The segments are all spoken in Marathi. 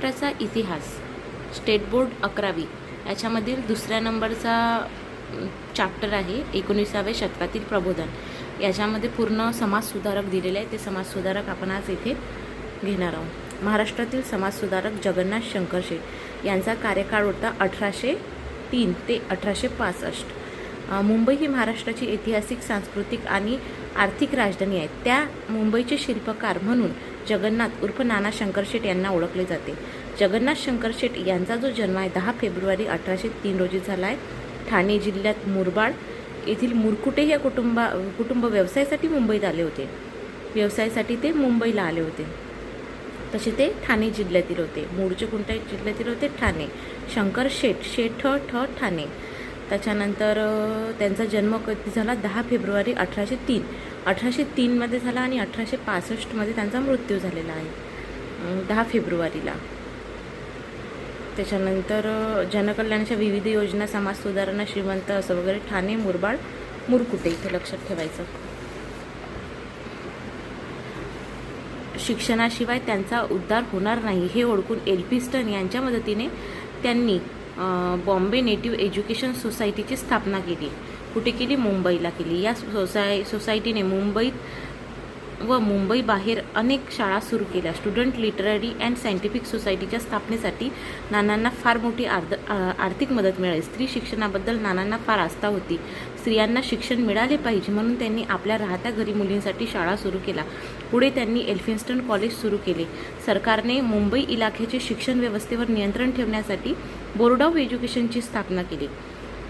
महाराष्ट्राचा इतिहास स्टेट बोर्ड 11वी याच्यामधील दुसऱ्या नंबरचा चॅप्टर आहे 19व्या शतकातील प्रबोधन. याच्यामध्ये पूर्ण समाजसुधारक दिलेले आहे. ते समाजसुधारक आपण आज इथे घेणार आहोत. महाराष्ट्रातील समाजसुधारक जगन्नाथ शंकर शेट यांचा कार्यकाळ होता 1803 ते 1865. मुंबई ही महाराष्ट्राची ऐतिहासिक, सांस्कृतिक आणि आर्थिक राजधानी आहे. त्या मुंबईचे शिल्पकार म्हणून जगन्नाथ उर्फ नाना शंकर शेट यांना ओळखले जाते. जगन्नाथ शंकर शेट यांचा जो जन्म आहे 10 फेब्रुवारी 1803 रोजी झाला आहे. ठाणे जिल्ह्यात मुरबाड येथील मुरकुटे या कुटुंब व्यवसायासाठी मुंबईत आले होते. व्यवसायासाठी ते मुंबईला आले होते. तसे ते ठाणे जिल्ह्यातील होते. मूळचे कोणत्या जिल्ह्यातील होते? ठाणे. शंकर शेठ ठाणे. त्याच्यानंतर त्यांचा जन्म कधी झाला? 10 फेब्रुवारी 1803. 1803मध्ये झाला आणि 1865मध्ये त्यांचा मृत्यू झालेला आहे 10 फेब्रुवारीला. त्याच्यानंतर जनकल्याणाच्या विविध योजना, समाज सुधारणा, श्रीमंत असं वगैरे ठाणे, मुरबाड, मुरकुटे इथे लक्षात ठेवायचं. शिक्षणाशिवाय त्यांचा उद्धार होणार नाही हे ओळखून एल्फिन्स्टन यांच्या मदतीने त्यांनी बॉम्बे नेटिव्ह एज्युकेशन सोसायटीची स्थापना केली. कुठे केली? मुंबईला केली. या सोसायटीने मुंबईत व मुंबई बाहेर अनेक शाळा सुरू केल्या. स्टुडंट लिटररी अँड सायंटिफिक सोसायटीच्या स्थापनेसाठी नानांना फार मोठी आर्थिक मदत मिळाली. स्त्री शिक्षणाबद्दल नानांना फार आस्था होती. स्त्रियांना शिक्षण मिळाले पाहिजे म्हणून त्यांनी आपल्या राहत्या घरी मुलींसाठी शाळा सुरू केल्या. पुढे त्यांनी एल्फिन्स्टन कॉलेज सुरू केले. सरकारने मुंबई इलाख्याचे शिक्षण व्यवस्थेवर नियंत्रण ठेवण्यासाठी बोर्ड ऑफ एज्युकेशनची स्थापना केली.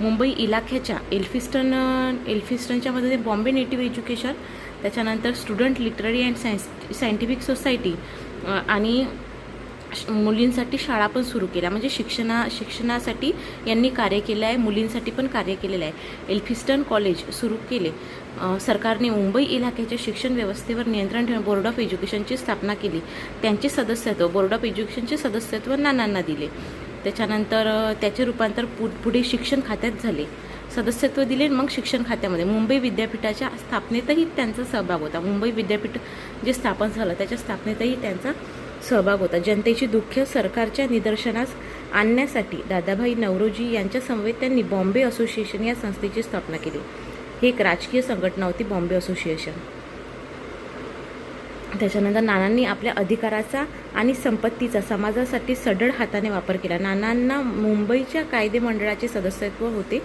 मुंबई इलाख्याच्या एल्फिन्स्टनच्या मध्ये बॉम्बे नेटिव्ह एज्युकेशन, त्याच्यानंतर student literary and scientific society आणि मुलींसाठी शाळा पण सुरू केल्या. म्हणजे शिक्षणासाठी यांनी कार्य केलं आहे, मुलींसाठी पण कार्य केलेलं आहे. एल्फिन्स्टन कॉलेज सुरू केले. सरकारने मुंबई इलाख्याच्या शिक्षण व्यवस्थेवर नियंत्रण ठेवून बोर्ड ऑफ एज्युकेशनची स्थापना केली. त्यांचे सदस्यत्व बोर्ड ऑफ एज्युकेशनचे सदस्यत्व नानांना दिले. त्याच्यानंतर त्याचे रूपांतर पुढे शिक्षण खात्यात झाले. सदस्यत्व दिले मग शिक्षण खात्यामध्ये. मुंबई विद्यापीठाच्या स्थापनेतही त्यांचा सहभाग होता. मुंबई विद्यापीठ जे स्थापन झालं त्याच्या स्थापनेतही त्यांचा सहभाग होता. जनतेची दुःख सरकारच्या निदर्शनास आणण्यासाठी दादाभाई नौरोजी यांच्या समवेत त्यांनी बॉम्बे असोसिएशन या संस्थेची स्थापना केली. ही एक राजकीय संघटना होती बॉम्बे असोसिएशन. त्याच्यानंतर नानांनी आपल्या अधिकाराचा आणि संपत्तीचा समाजासाठी सढळ हाताने वापर केला. नानांना मुंबईच्या कायदे मंडळाचे सदस्यत्व होते.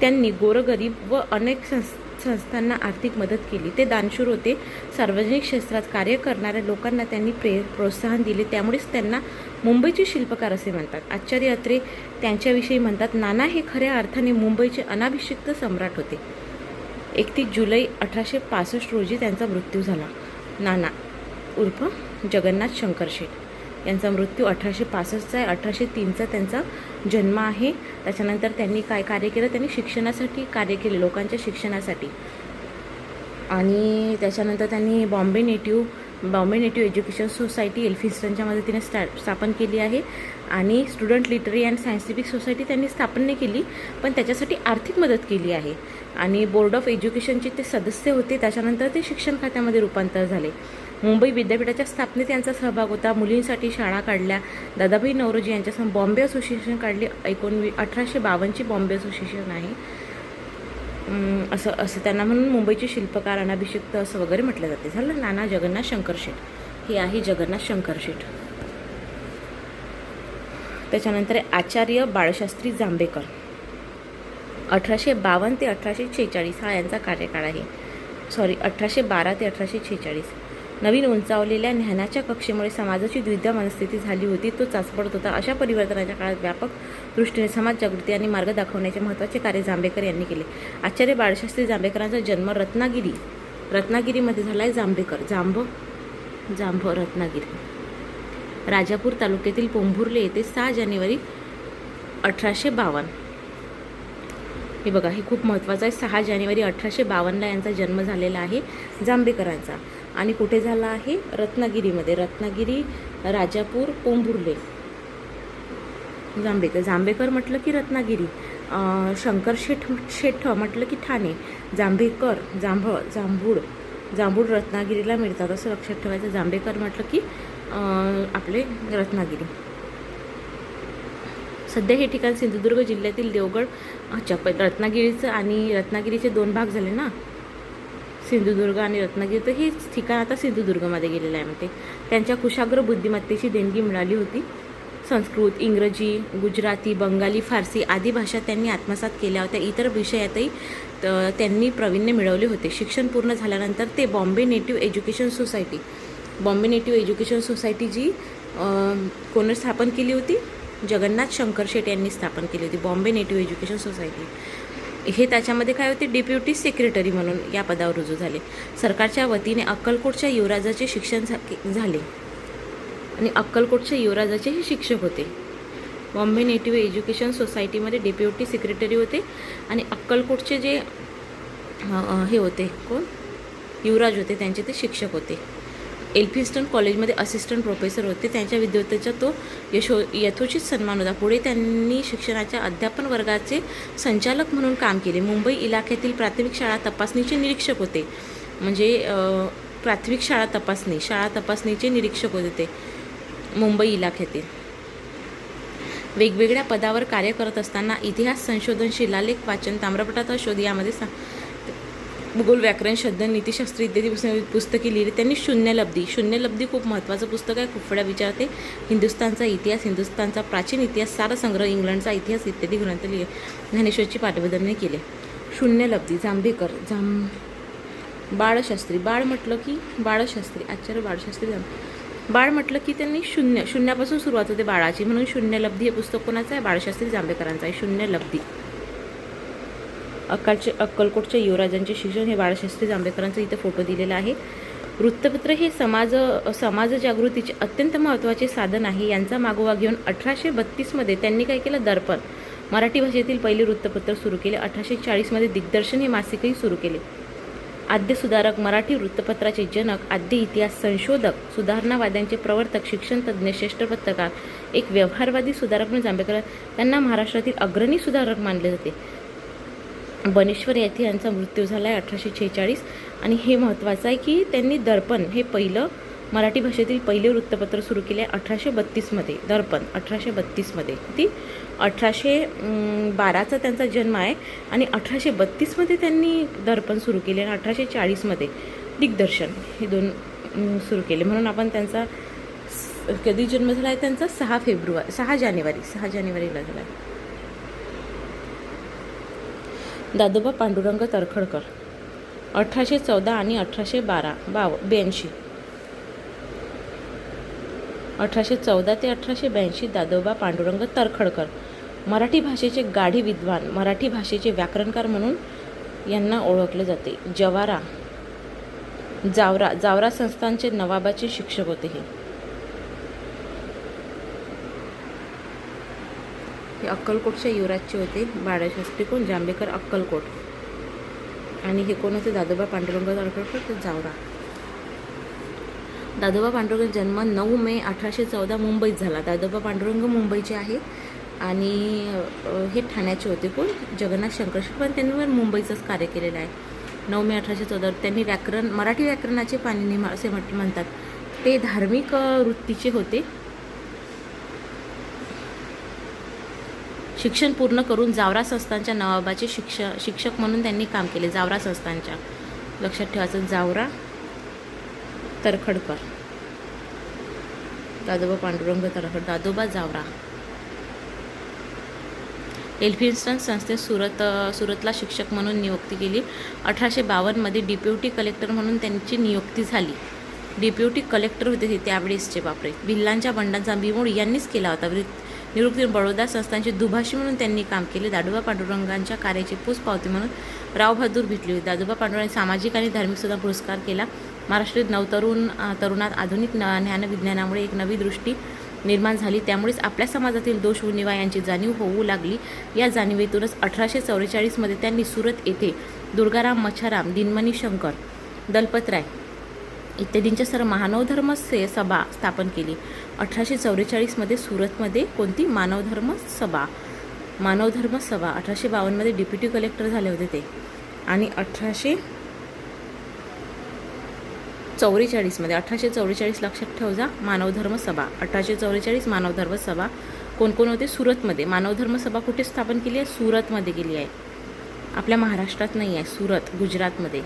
त्यांनी गोरगरीब व अनेक संस्थांना आर्थिक मदत केली. ते दानशूर होते. सार्वजनिक क्षेत्रात कार्य करणाऱ्या लोकांना त्यांनी प्रोत्साहन दिले. त्यामुळेच त्यांना मुंबईचे शिल्पकार असे म्हणतात. आचार्य अत्रे त्यांच्याविषयी म्हणतात, नाना हे खऱ्या अर्थाने मुंबईचे अनाभिषिक्त सम्राट होते. 31 जुलै 1865 रोजी त्यांचा मृत्यू झाला. नाना उर्फ जगन्नाथ शंकर शेट यांचा मृत्यू 1865चा आहे. 1803चा त्यांचा जन्म आहे. त्याच्यानंतर त्यांनी काय कार्य केलं? त्यांनी शिक्षणासाठी कार्य केले, लोकांच्या शिक्षणासाठी. आणि त्याच्यानंतर त्यांनी बॉम्बे नेटिव्ह एज्युकेशन सोसायटी एल्फिन्स्टनच्या मदतीने स्थापन केली आहे. आणि student literary and scientific society त्यांनी स्थापन नाही केली, पण त्याच्यासाठी आर्थिक मदत केली आहे. आणि बोर्ड ऑफ एज्युकेशनचे ते सदस्य होते. त्याच्यानंतर ते शिक्षण खात्यामध्ये रूपांतर झाले. मुंबई विद्यापीठाच्या स्थापनेत त्यांचा सहभाग होता. मुलींसाठी शाळा काढल्या. दादाभाई नौरोजी यांच्यासह बॉम्बे असोसिएशन काढली. 1852ची बॉम्बे असोसिएशन आहे. असं त्यांना म्हणून मुंबईचे शिल्पकार, अनाभिषिक्त असं वगैरे म्हटलं जाते. झालं नाना जगन्नाथ शंकर शेट. हे आहे जगन्नाथ शंकर शेट. त्याच्यानंतर आचार्य बाळशास्त्री जांभेकर 1852 ते 1846 हा यांचा कार्यकाळ आहे. 1812 ते 1846. नवीन उंचावलेल्या ज्ञानाच्या कक्षेमुळे समाजाची द्विधा मनस्थिती झाली होती. तो चाचपडत होता. अशा परिवर्तनाच्या काळात व्यापक दृष्टीने समाज जागृती आणि मार्ग दाखवण्याचे महत्त्वाचे कार्य जांभेकर यांनी केले. आचार्य बाळशास्त्री जांभेकरांचा जन्म रत्नागिरीमध्ये झाला आहे. जांभ रत्नागिरी राजापूर तालुक्यातील पोंभुर्ले येथे 6 जानेवारी 1852. हे बघा, हे खूप महत्त्वाचं आहे. 6 जानेवारी 1852ला यांचा जन्म झालेला आहे जांभेकरांचा. आणि कुठे झाला आहे? रत्नागिरीमध्ये. रत्नागिरी, राजापूर, पोंभुर्ले. जांभेकर म्हटलं की रत्नागिरी. शंकर शेठ म्हटलं की ठाणे. जांभेकर, जांभूळ रत्नागिरीला मिळतात असं लक्षात ठेवायचं. जांभेकर म्हटलं की आपले रत्नागिरी. सध्या हे ठिकाण सिंधुदुर्ग जिल्ह्यातील देवगड रत्नागिरीचं आणि रत्नागिरीचे 2 भाग झाले ना, सिंधुदुर्ग आणि रत्नागिरी, तर हे ठिकाण आता सिंधुदुर्गमध्ये गेलेलं आहे. म्हणते त्यांच्या कुशाग्र बुद्धिमत्तेची देणगी मिळाली होती. संस्कृत, इंग्रजी, गुजराती, बंगाली, फारसी आदी भाषा त्यांनी आत्मसात केल्या होत्या. इतर विषयातही त्यांनी प्रावीण्य मिळवले होते. शिक्षण पूर्ण झाल्यानंतर ते बॉम्बे नेटिव्ह एज्युकेशन सोसायटी जी कोणी स्थापन केली होती? जगन्नाथ शंकर शेट यांनी स्थापन केली होती बॉम्बे नेटिव्ह एज्युकेशन सोसायटी. हे त्याच्यामध्ये काय होते? डेप्युटी सेक्रेटरी म्हणून या पदावर रुजू झाले. सरकारच्या वतीने अक्कलकोटच्या युवराजाचे शिक्षण झाले आणि अक्कलकोटच्या युवराजाचे हे शिक्षक होते. बॉम्बे नेटिव्ह एज्युकेशन सोसायटीमध्ये डेप्युटी सेक्रेटरी होते आणि अक्कलकोटचे जे हे होते, कोण युवराज होते, त्यांचे ते शिक्षक होते. एल्फिन्स्टन कॉलेजमध्ये असिस्टंट प्रोफेसर होते. त्यांच्या विद्वत्तेचा तो यथोचित सन्मान होता. पुढे त्यांनी शिक्षणाच्या अध्यापन वर्गाचे संचालक म्हणून काम केले. मुंबई इलाख्यातील प्राथमिक शाळा तपासणीचे निरीक्षक होते. म्हणजे प्राथमिक शाळा तपासणीचे निरीक्षक होते ते मुंबई इलाख्यातील. वेगवेगळ्या पदावर कार्य करत असताना इतिहास संशोधन, शिलालेख वाचन, ताम्रपटाचा शोध यामध्ये भूगोल, व्याकरण, शब्द, नीतिशास्त्र इत्यादी पुस्तके लिहिली त्यांनी. शून्यलब्धी खूप महत्त्वाचं पुस्तक आहे. खूप वेळा विचारते. हिंदुस्थानचा इतिहास, हिंदुस्थानचा प्राचीन इतिहास, सारसंग्रह, इंग्लंडचा इतिहास इत्यादी ग्रंथ लिहिले. ज्ञानेश्वरची पाठबंधने केले. शून्यलब्धी जांभेकर, बाळशास्त्री, आचार्य बाळशास्त्री बाळ म्हटलं की त्यांनी शून्यापासून सुरुवात होते बाळाची, म्हणून शून्यलब्धी हे पुस्तक कोणाचं आहे? बाळशास्त्री जांभेकरांचं आहे. शून्यलब्धी. अक्कलकोटच्या युवराजांचे शिक्षण हे बाळशास्त्री जांभेकरांचा इथं फोटो दिलेला आहे. वृत्तपत्र हे समाज जागृतीचे अत्यंत महत्त्वाचे साधन आहे. यांचा मागोवा घेऊन 1832 त्यांनी काय केलं? दर्पण मराठी भाषेतील पहिले वृत्तपत्र सुरू केले. 1840 दिग्दर्शन हे मासिकही सुरू केले. आद्य सुधारक, मराठी वृत्तपत्राचे जनक, आद्य इतिहास संशोधक, सुधारणावाद्यांचे प्रवर्तक, शिक्षण तज्ज्ञ, श्रेष्ठ पत्रकार, एक व्यवहारवादी सुधारक म्हणून जांभेकर त्यांना महाराष्ट्रातील अग्रणी सुधारक मानले जाते. बनेश्वर येथे यांचा मृत्यू झाला आहे 1846. आणि हे महत्त्वाचं आहे की त्यांनी दर्पण हे पहिलं मराठी भाषेतील पहिले वृत्तपत्र सुरू केले 1832 दर्पण 1832 ती 1812चा त्यांचा जन्म आहे आणि 1832 त्यांनी दर्पण सुरू केले आणि 1840 दिग्दर्शन हे 2 सुरू केले. म्हणून आपण त्यांचा कधी जन्म झाला आहे त्यांचा? 6 जानेवारीला झाला आहे. दादोबा पांडुरंग तर्खडकर 1814 आणि 1882. 1814 ते 1882 दादोबा पांडुरंग तर्खडकर मराठी भाषेचे गाढे विद्वान, मराठी भाषेचे व्याकरणकार म्हणून यांना ओळखले जाते. जावरा संस्थानचे नवाबाचे शिक्षक होते. हे अक्कलकोटच्या युवराजचे होते. बाळशास्त्री कोण? जांभेकर, अक्कलकोट. आणि हे कोण होते? दादोबा पांडुरंग तर्खडकर, ते जावरा. दादोबा पांडुरंग जन्म 9 मे 1814 मुंबईत झाला. दादोबा पांडुरंग मुंबईचे आहे आणि हे ठाण्याचे होते. कोण? जगन्नाथ शंकर शेट, पण त्यांनी मुंबईचंच कार्य केलेलं आहे. 9 मे 1814 त्यांनी मराठी व्याकरणाचे पाणिनी असे म्हणतात. ते धार्मिक वृत्तीचे होते. शिक्षण पूर्ण करून जावरा संस्थानच्या नवाबाचे शिक्षक म्हणून त्यांनी काम केले. जावरा संस्थानच्या, लक्षात ठेवायचं, जावरा तर्खडकर, दादोबा पांडुरंग तर्खडकर, दादोबा जावरा. एल्फिन्स्टन संस्थेत सुरतला शिक्षक म्हणून नियुक्ती केली. 1852 डेप्युटी कलेक्टर म्हणून त्यांची नियुक्ती झाली. डेप्युटी कलेक्टर होते ते त्यावेळेसचे. बापरे. भिल्लांच्या बंडांचा बिमोड यांनीच केला होता. निवृत्ती बडोदा संस्थानचे दुभाषी म्हणून त्यांनी काम केले. दादोबा पांडुरंगांच्या कार्याची पोचपावती म्हणून रावबहादूर भेटली होती. दादोबा पांडुरंगांनी सामाजिक आणि धार्मिक सुद्धा पुरस्कार केला. महाराष्ट्रातील तरुणात आधुनिक ज्ञानविज्ञानामुळे एक नवी दृष्टी निर्माण झाली. त्यामुळेच आपल्या समाजातील दोष उणिवा यांची जाणीव होऊ लागली. या जाणीवेतूनच 1844 त्यांनी सुरत येथे दुर्गाराम मच्छाराम, दिनमणी शंकर, दलपतराय इत्यादींच्या सर्व मानवधर्म सभा स्थापन केली. 1844 सुरतमध्ये कोणती? मानवधर्म सभा. 1852 डेप्युटी कलेक्टर झाले होते ते. आणि 1844 लक्षात ठेवा, मानवधर्म सभा. 1844 मानवधर्म सभा कोण कोण होते? सुरतमध्ये. मानवधर्म सभा कुठे स्थापन केली आहे? सुरतमध्ये केली आहे. आपल्या महाराष्ट्रात नाही आहे, सुरत, गुजरातमध्ये.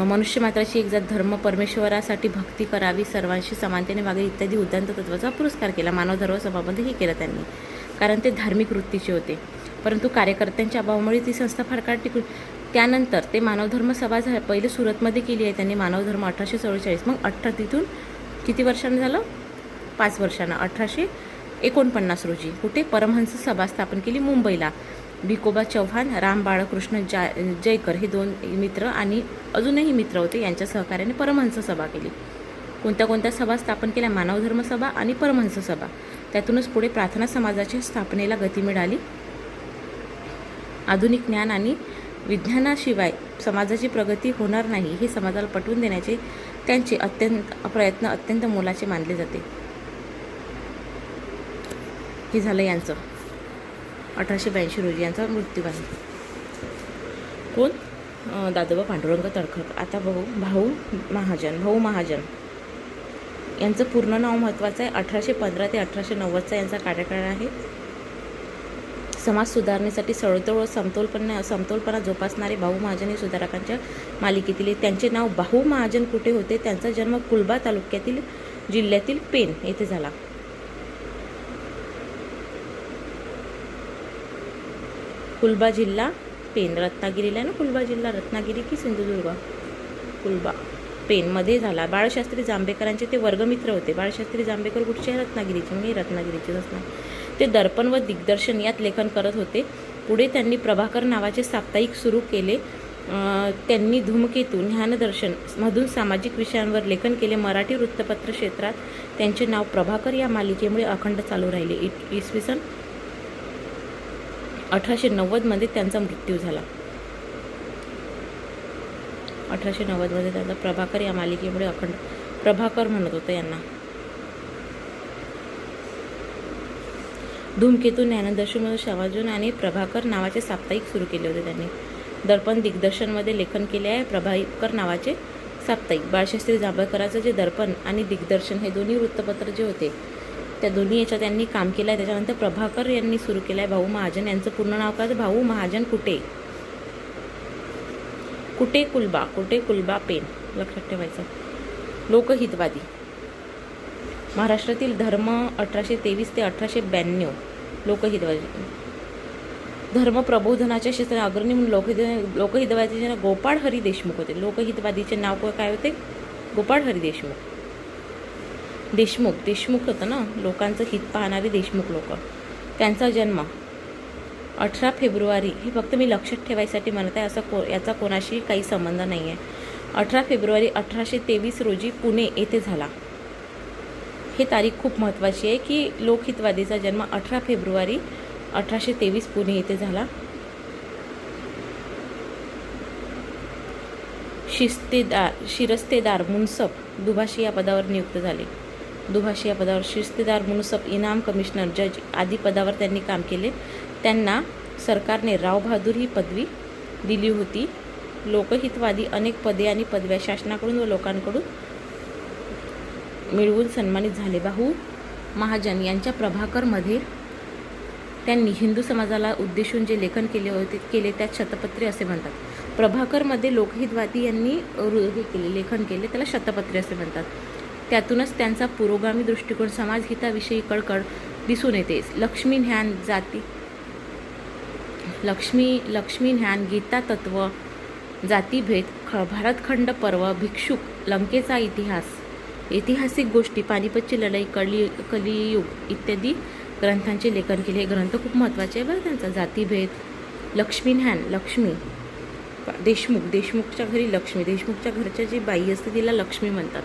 मनुष्य मात्राची एक जात, धर्म, परमेश्वरासाठी भक्ती करावी, सर्वांशी समानतेने वागेल इत्यादी उद्दांत तत्वाचा पुरस्कार केला. मानवधर्म सभामध्ये हे केलं त्यांनी, कारण ते धार्मिक वृत्तीचे होते. परंतु कार्यकर्त्यांच्या अभावामुळे ती संस्था फार काळ टिकून, त्यानंतर ते मानवधर्म सभा पहिले सुरतमध्ये केली आहे त्यांनी मानवधर्म 1844. मग तिथून किती वर्षांनी झालं? 5 वर्षांना 1849 रोजी कुठे? परमहंस सभा स्थापन केली मुंबईला. भिकोबा चव्हाण, राम बाळकृष्ण जयकर हे 2 मित्र आणि अजूनही मित्र होते, यांच्या सहकार्याने परमहंस सभा केली. कोणत्या कोणत्या सभा स्थापन केल्या? मानवधर्म सभा आणि परमहंस सभा. त्यातूनच पुढे प्रार्थना समाजाच्या स्थापनेला गती मिळाली. आधुनिक ज्ञान आणि विज्ञानाशिवाय समाजाची प्रगती होणार नाही हे समाजाला पटवून देण्याचे त्यांचे प्रयत्न अत्यंत मोलाचे मानले जाते. हे झालं यांचं 1882 रोजी यांचा मृत्यू आहे. कोण? दादोबा पांडुरंग तळखर. आता भाऊ महाजन यांचं पूर्ण नाव महत्त्वाचं आहे. 1815 ते 1890चा यांचा कार्यकाळ आहे. समाज सुधारणेसाठी सळोतळ व समतोलपणा जोपासणारे भाऊ महाजन हे सुधारकांच्या मालिकेतील. त्यांचे नाव भाऊ महाजन कुठे होते? त्यांचा जन्म कुलबा तालुक्यातील जिल्ह्यातील पेन येथे झाला. कुलबा जिल्हा पेन, रत्नागिरीला ना कुलबा जिल्हा, रत्नागिरी की सिंधुदुर्ग? कुलबा पेनमध्ये झाला. बाळशास्त्री जांभेकरांचे ते वर्गमित्र होते. बाळशास्त्री जांभेकर कुठचे? रत्नागिरीचे. मी रत्नागिरीचेच असणार. ते दर्पण व दिग्दर्शन यात लेखन करत होते. पुढे त्यांनी प्रभाकर नावाचे साप्ताहिक सुरू केले. त्यांनी धूमकेतू, ज्ञानदर्शन मधून सामाजिक विषयांवर लेखन केले. मराठी वृत्तपत्र क्षेत्रात त्यांचे नाव प्रभाकर या मालिकेमुळे अखंड चालू राहिले. इसवी सन 1890 त्यांचा मृत्यू झाला. 1890 त्यांचा प्रभाकर या मालिकेमुळे अखंड, प्रभाकर म्हणत होतं यांना. धूमकेतू, ज्ञानदर्शन समाजून आणि प्रभाकर नावाचे साप्ताहिक सुरू केले होते त्यांनी. दर्पण दिग्दर्शनमध्ये लेखन केले आहे प्रभाकर नावाचे साप्ताहिक. बाळशास्त्री जांभेकरांचं जे दर्पण आणि दिग्दर्शन हे दोन्ही वृत्तपत्र जे होते त्या दोन्ही याच्यात त्यांनी काम केलं आहे. त्याच्यानंतर प्रभाकर यांनी सुरू केलं आहे भाऊ महाजन. यांचं पूर्ण नाव काय? भाऊ महाजन कुठे? कुलबा. कुलबा पेन, लक्षात ठेवायचं. लोकहितवादी. महाराष्ट्रातील धर्म 1823 ते 1892. लोकहितवादी. धर्म प्रबोधनाच्या क्षेत्रात अग्रणी म्हणून लोकहितवादीचे गोपाळ हरी देशमुख होते. लोकहितवादीचे नाव काय होते? गोपाळ हरी देशमुख. देशमुख होतं ना, लोकांचं हित पाहणारे देशमुख लोक. त्यांचा जन्म 18 फेब्रुवारी, हे फक्त मी लक्षात ठेवायसाठी म्हणत आहे, असं याचा कोणाशी काही संबंध नाही आहे. 18 फेब्रुवारी 1823 रोजी पुणे येथे झाला. हे तारीख खूप महत्त्वाची आहे की लोकहितवादीचा जन्म 18 फेब्रुवारी 1823 पुणे येथे झाला. शिरस्तेदार मुन्सफ दुभाषी या पदावर नियुक्त झाले. दुभाषी या पदावर शिरस्तेदार, मुन्सफ, इनाम कमिशनर, जज आदी पदावर त्यांनी काम केले. त्यांना सरकारने राव बहादूर ही पदवी दिली होती. लोकहितवादी अनेक पदे आणि पदव्या शासनाकडून व लोकांकडून मिळवून सन्मानित झाले. भाऊ महाजन यांच्या प्रभाकरमध्ये त्यांनी हिंदू समाजाला उद्देशून जे लेखन केले त्यात शतपत्रे असे म्हणतात. प्रभाकरमध्ये लोकहितवादी यांनी लेखन केले त्याला शतपत्रे असे म्हणतात. त्यातूनच त्यांचा पुरोगामी दृष्टिकोन, समाजहिताविषयी कळकळ दिसून येते. लक्ष्मी ज्ञान, गीता तत्व, जातीभेद, भारतखंड पर्व, भिक्षुक, लंकेचा इतिहास, ऐतिहासिक गोष्टी, पानिपतची लढाई, कलियुग इत्यादी ग्रंथांचे लेखन केले. हे ग्रंथ खूप महत्त्वाचे आहे बरं त्यांचा. जातीभेद, लक्ष्मी देशमुखच्या घरी लक्ष्मी, देशमुखच्या घरच्या जी बाई असते तिला लक्ष्मी म्हणतात.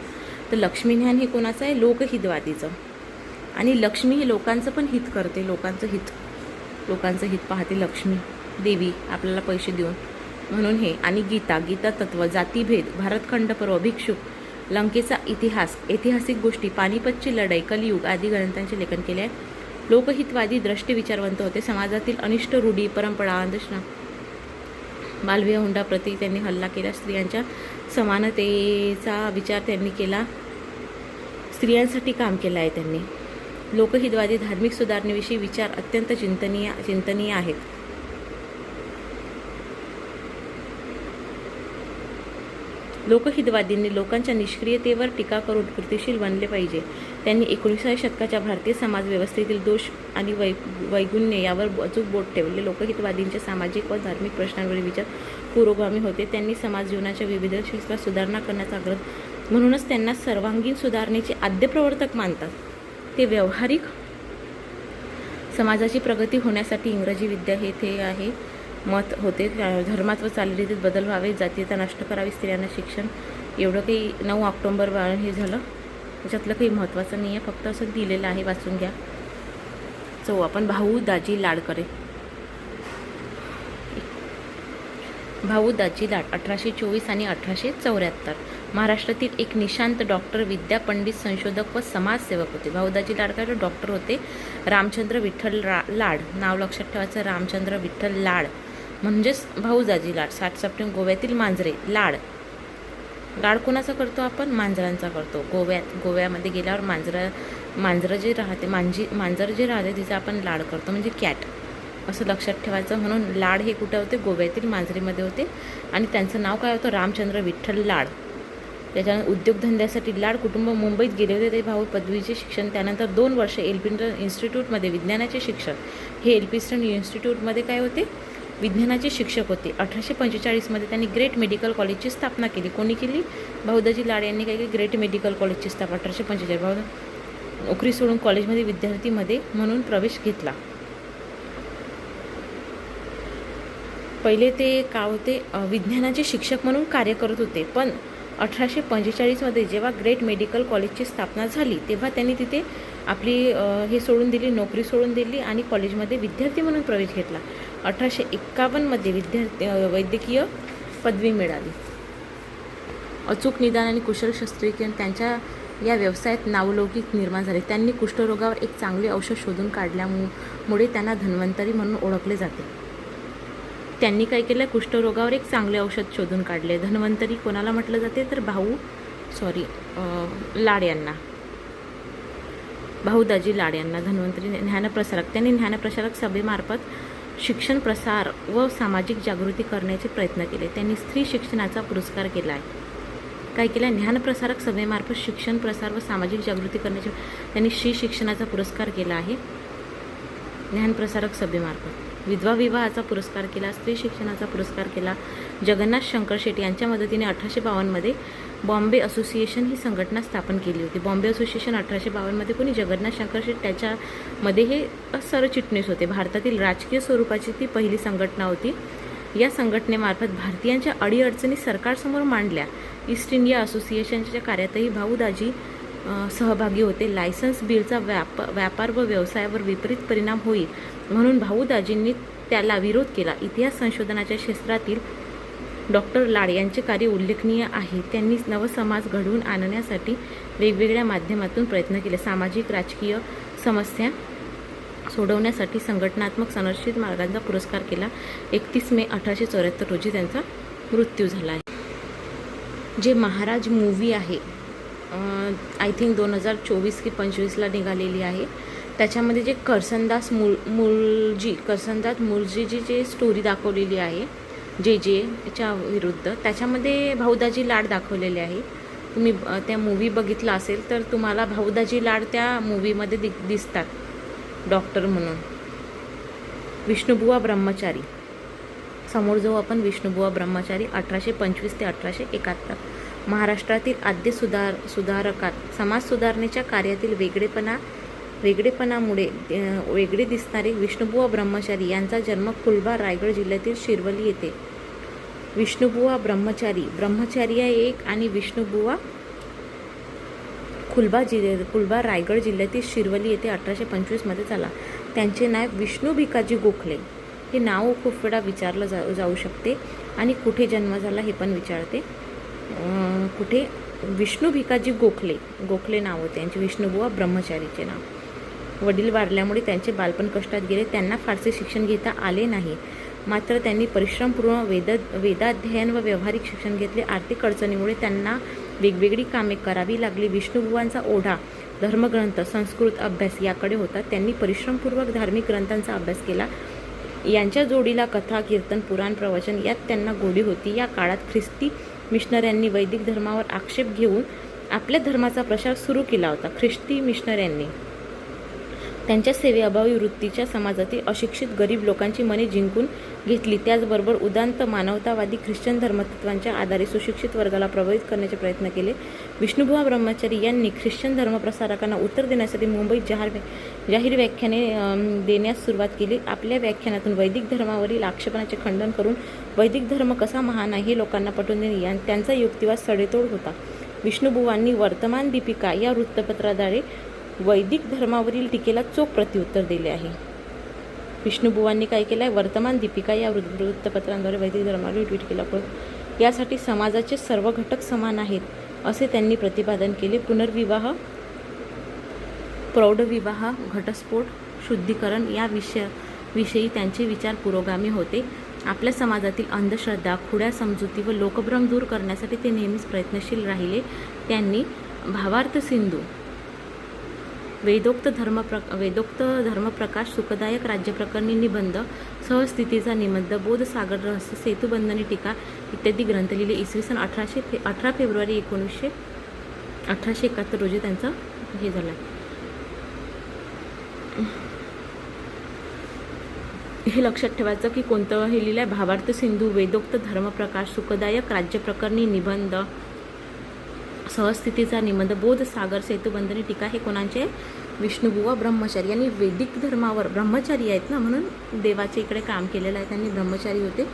तर लक्ष्मीज्ञान हे कोणाचं आहे? लोकहितवादीचं. आणि लक्ष्मी हे लोकांचं पण हित करते, लोकांचं हित पाहते लक्ष्मी देवी आपल्याला पैसे देऊन, म्हणून हे. आणि गीता तत्व, जातीभेद, भारतखंड पर्व, भिक्षुक, लंकेचा इतिहास, ऐतिहासिक गोष्टी, पानिपतची लढाई, कलियुग आदी ग्रंथांचे लेखन केले आहे. लोकहितवादी द्रष्टे विचारवंत होते. समाजातील अनिष्ट रूढी, परंपरा, अंधश्रद्धा, बालविवाह, हुंडाप्रती त्यांनी हल्ला केला. स्त्रियांच्या समानतेचा विचार त्यांनी केला. स्त्रियांसाठी काम केलं आहे त्यांनी. लोकहितवादी धार्मिक सुधारणेविषयी विचार अत्यंत चिंतनीय आहेत. लोकहितवादींनी लोकांच्या निष्क्रियतेवर टीका करून कृतिशील बनले पाहिजे. त्यांनी 19व्या शतकाच्या भारतीय समाज व्यवस्थेतील दोष आणि वैगुण्य यावर अचूक बोट ठेवले. लोकहितवादींचे सामाजिक व धार्मिक प्रश्नांवरील विचार पुरोगामी होते. त्यांनी समाज जीवनाच्या विविध क्षेत्रात सुधारणा करण्याचा आग्रह, म्हणूनच त्यांना सर्वांगीण सुधारणेचे आद्य प्रवर्तक मानतात. ते व्यावहारिक समाजाची प्रगती होण्यासाठी इंग्रजी विद्या हे ते आहे मत होते. धर्मात व चालीरीतीत बदल व्हावे, जातीयता नष्ट करावी, स्त्रियांना शिक्षण. एवढं काही 9 ऑक्टोबर हे झालं. त्याच्यातलं काही महत्त्वाचं नाही आहे, फक्त असं दिलेलं आहे, वाचून घ्या. आपण भाऊ दाजी लाडकरे. भाऊ दाजी लाड 1824 आणि 1874 महाराष्ट्रातील एक निशांत डॉक्टर, विद्यापंडित, संशोधक व समाजसेवक होते. भाऊ दाजी लाडकर डॉक्टर होते. रामचंद्र विठ्ठल लाड नाव लक्षात ठेवायचं. रामचंद्र विठ्ठल लाड म्हणजेच भाऊ दाजी लाड. 60 सप्टेंबर गोव्यातील मांजरे लाड. लाड कोणाचा करतो आपण? मांजरांचा करतो. गोव्यामध्ये गेल्यावर मांजरं जे राहते, मांजर जे राहते तिचा आपण लाड करतो, म्हणजे कॅट असं लक्षात ठेवायचं. म्हणून लाड हे कुठे होते? गोव्यातील मांजरीमध्ये होते. आणि त्यांचं नाव काय होतं? रामचंद्र विठ्ठल लाड. त्याच्यानंतर उद्योगधंद्यासाठी लाड कुटुंब मुंबईत गेले होते. ते भाऊ पदवीचे शिक्षण, त्यानंतर 2 वर्ष एल्फिन्स्टन इन्स्टिट्यूटमध्ये विज्ञानाचे शिक्षण. हे एल्फिन्स्टन इन्स्टिट्यूटमध्ये काय होते? विज्ञानाचे शिक्षक होते. 1845 त्यांनी ग्रेट मेडिकल कॉलेजची स्थापना केली. कोणी केली? भाऊ दाजी लाड यांनी काय केली? ग्रेट मेडिकल कॉलेजची स्थापना 1845. भाऊ नोकरी सोडून कॉलेजमध्ये विद्यार्थीमध्ये म्हणून प्रवेश घेतला. पहिले ते काय होते? विज्ञानाचे शिक्षक म्हणून कार्य करत होते. पण 1845 जेव्हा ग्रेट मेडिकल कॉलेजची स्थापना झाली तेव्हा त्यांनी तिथे आपली हे सोडून दिली, नोकरी सोडून दिली आणि कॉलेजमध्ये विद्यार्थी म्हणून प्रवेश घेतला. 1851 वैद्यकीय पदवी मिळाली. अचूक निदान आणि कुशल शस्त्रक्रिया त्यांच्या या व्यवसायात नावलौकिक निर्माण झाले. त्यांनी कुष्ठरोगावर एक चांगले औषध शोधून काढल्यामुळे त्यांना धन्वंतरी म्हणून ओळखले जाते. त्यांनी काय केलं? कुष्ठरोगावर एक चांगले औषध शोधून काढले. धन्वंतरी कोणाला म्हटलं जाते? तर लाड यांना, भाऊ दाजी लाड यांना धन्वंतरी. ज्ञानप्रसारक, त्यांनी ज्ञानप्रसारक सभेमार्फत शिक्षण प्रसार व सामाजिक जागृती करण्याचे प्रयत्न केले. त्यांनी स्त्री शिक्षणाचा पुरस्कार केला आहे. काय केलं? ज्ञानप्रसारक सभेमार्फत शिक्षण प्रसार व सामाजिक जागृती करण्याचे त्यांनी स्त्री शिक्षणाचा पुरस्कार केला आहे. ज्ञानप्रसारक सभेमार्फत विधवा विवाहाचा पुरस्कार केला, स्त्री शिक्षणाचा पुरस्कार केला. जगन्नाथ शंकर शेट्टी यांच्या मदतीने 1852 बॉम्बे असोसिएशन ही संघटना स्थापन केली होती. बॉम्बे असोसिएशन 1852 कोणी? जगन्नाथ शंकर शेट्टी. त्याच्यामध्ये हे सरचिटणीस होते. भारतातील राजकीय स्वरूपाची ती पहिली संघटना होती. या संघटनेमार्फत भारतीयांच्या अडीअडचणी सरकारसमोर मांडल्या. ईस्ट इंडिया असोसिएशनच्या कार्यातही भाऊ दाजी सहभागी होते. लायसन्स बिलचा व्यापार व व्यवसायावर विपरीत परिणाम होईल म्हणून भाऊ दाजींनी त्याला विरोध केला. इतिहास संशोधनाच्या क्षेत्रातील डॉक्टर लाड यांचे कार्य उल्लेखनीय आहे. त्यांनी नवसमाज घडवून आणण्यासाठी वेगवेगळ्या माध्यमातून प्रयत्न केले. सामाजिक राजकीय समस्या सोडवण्यासाठी संघटनात्मक संरक्षित मार्गांचा पुरस्कार केला. 31 मे 1874 रोजी त्यांचा मृत्यू झाला आहे. जे महाराज मूव्ही आहे, आय थिंक 2024 की 25ला निघालेली आहे. त्याच्यामध्ये जे करसनदास मुळजीची जे स्टोरी दाखवलेली आहे च्या विरुद्ध, त्याच्यामध्ये भाऊदाजी लाड दाखवलेले आहे. तुम्ही त्या मूव्ही बघितला असेल तर तुम्हाला भाऊदाजी लाड त्या मूव्हीमध्ये दिसतात डॉक्टर म्हणून. विष्णुबुवा ब्रह्मचारी समोर जाऊ आपण. विष्णुबुवा ब्रह्मचारी 1825 ते 1871 महाराष्ट्रातील आद्य सुधारकात समाज सुधारणेच्या कार्यातील वेगळेपणामुळे वेगळे दिसणारे विष्णुबुवा ब्रह्मचारी यांचा जन्म कुलबा, रायगड जिल्ह्यातील शिरवली येथे. विष्णुबुवा ब्रह्मचारी एक आणि विष्णुबुवा कुलबा रायगड जिल्ह्यातील शिरवली येथे 1825 झाला. त्यांचे नाव विष्णू भिकाजी गोखले. हे नाव खूप वेळा विचारलं जाऊ शकते आणि कुठे जन्म झाला हे पण विचारते. कुठे? विष्णू भिकाजी गोखले नाव होते यांचे. विष्णुबुवा ब्रह्मचारीचे नाव. वडील वारल्यामुळे त्यांचे बालपण कष्टात गेले. त्यांना फारसे शिक्षण घेता आले नाही. मात्र त्यांनी परिश्रमपूर्ण वेदाध्ययन व व्यावहारिक शिक्षण घेतले. आर्थिक अडचणीमुळे त्यांना वेगवेगळी कामे करावी लागली. विष्णुबुवांचा ओढा धर्मग्रंथ, संस्कृत अभ्यास याकडे होता. त्यांनी परिश्रमपूर्वक धार्मिक ग्रंथांचा अभ्यास केला. यांच्या जोडीला कथा, कीर्तन, पुराण, प्रवचन यात त्यांना गोडी होती. या काळात ख्रिस्ती मिशनऱ्यांनी वैदिक धर्मावर आक्षेप घेऊन आपल्या धर्माचा प्रसार सुरू केला होता. ख्रिस्ती मिशनऱ्यांनी त्यांच्या सेवेअभावी वृत्तीच्या समाजातील अशिक्षित गरीब लोकांची मने जिंकून घेतली. त्याचबरोबर उदात्त मानवतावादी ख्रिश्चन धर्मतत्त्वांच्या आधारे सुशिक्षित वर्गाला प्रभावित करण्याचे प्रयत्न केले. विष्णुबुवा ब्रह्मचारी यांनी ख्रिश्चन धर्मप्रसारकांना उत्तर देण्यासाठी मुंबईत जाहीर व्याख्याने देण्यास सुरुवात केली. आपल्या व्याख्यानातून वैदिक धर्मावरील आक्षेपांचे खंडन करून वैदिक धर्म कसा महान आहे हे लोकांना पटवून देणे त्यांचा युक्तिवाद सडेतोड होता. विष्णुबुवांनी वर्तमान दीपिका या वृत्तपत्राद्वारे वैदिक धर्मावरील टीकेला चोख प्रत्युत्तर दिले आहे. विष्णुबुवांनी काय केलं आहे? वर्तमान दीपिका या वृत्तपत्रांद्वारे वैदिक धर्मावरील टीकेला यासाठी समाजाचे सर्व घटक समान आहेत असे त्यांनी प्रतिपादन केले. पुनर्विवाह, प्रौढविवाह, घटस्फोट, शुद्धीकरण या विषयी त्यांचे विचार पुरोगामी होते. आपल्या समाजातील अंधश्रद्धा, खुड्या समजुती व लोकभ्रम दूर करण्यासाठी ते नेहमीच प्रयत्नशील राहिले. त्यांनी भावार्थ सिंधू, वेदोक्त धर्मप्रकाश, सुखदायक राज्यप्रकरणी निबंध, सहस्थितीचा निबंध, बोधसागर रहस्य, सेतुबंधनी टीका इत्यादी ग्रंथ लिहिले. इसवी सन 18 फेब्रुवारी 1871 रोजी त्यांचं हे झालं. हे लक्षात ठेवायचं की कोणतं हे लिहिलं आहे? भावार्थ सिंधू, वेदोक्त धर्मप्रकाश, सुखदायक राज्यप्रकरणी निबंध, सहस्थितीचा निबंध, बोधसागर, सेतुबंधनी टीका हे कोणाचे? विष्णुबुवा ब्रह्मचारी यांनी वैदिक धर्मावर, ब्रह्मचारी आहेत ना म्हणून देवाचे इकडे काम केलेलं आहे. त्यांनी ब्रह्मचारी होते.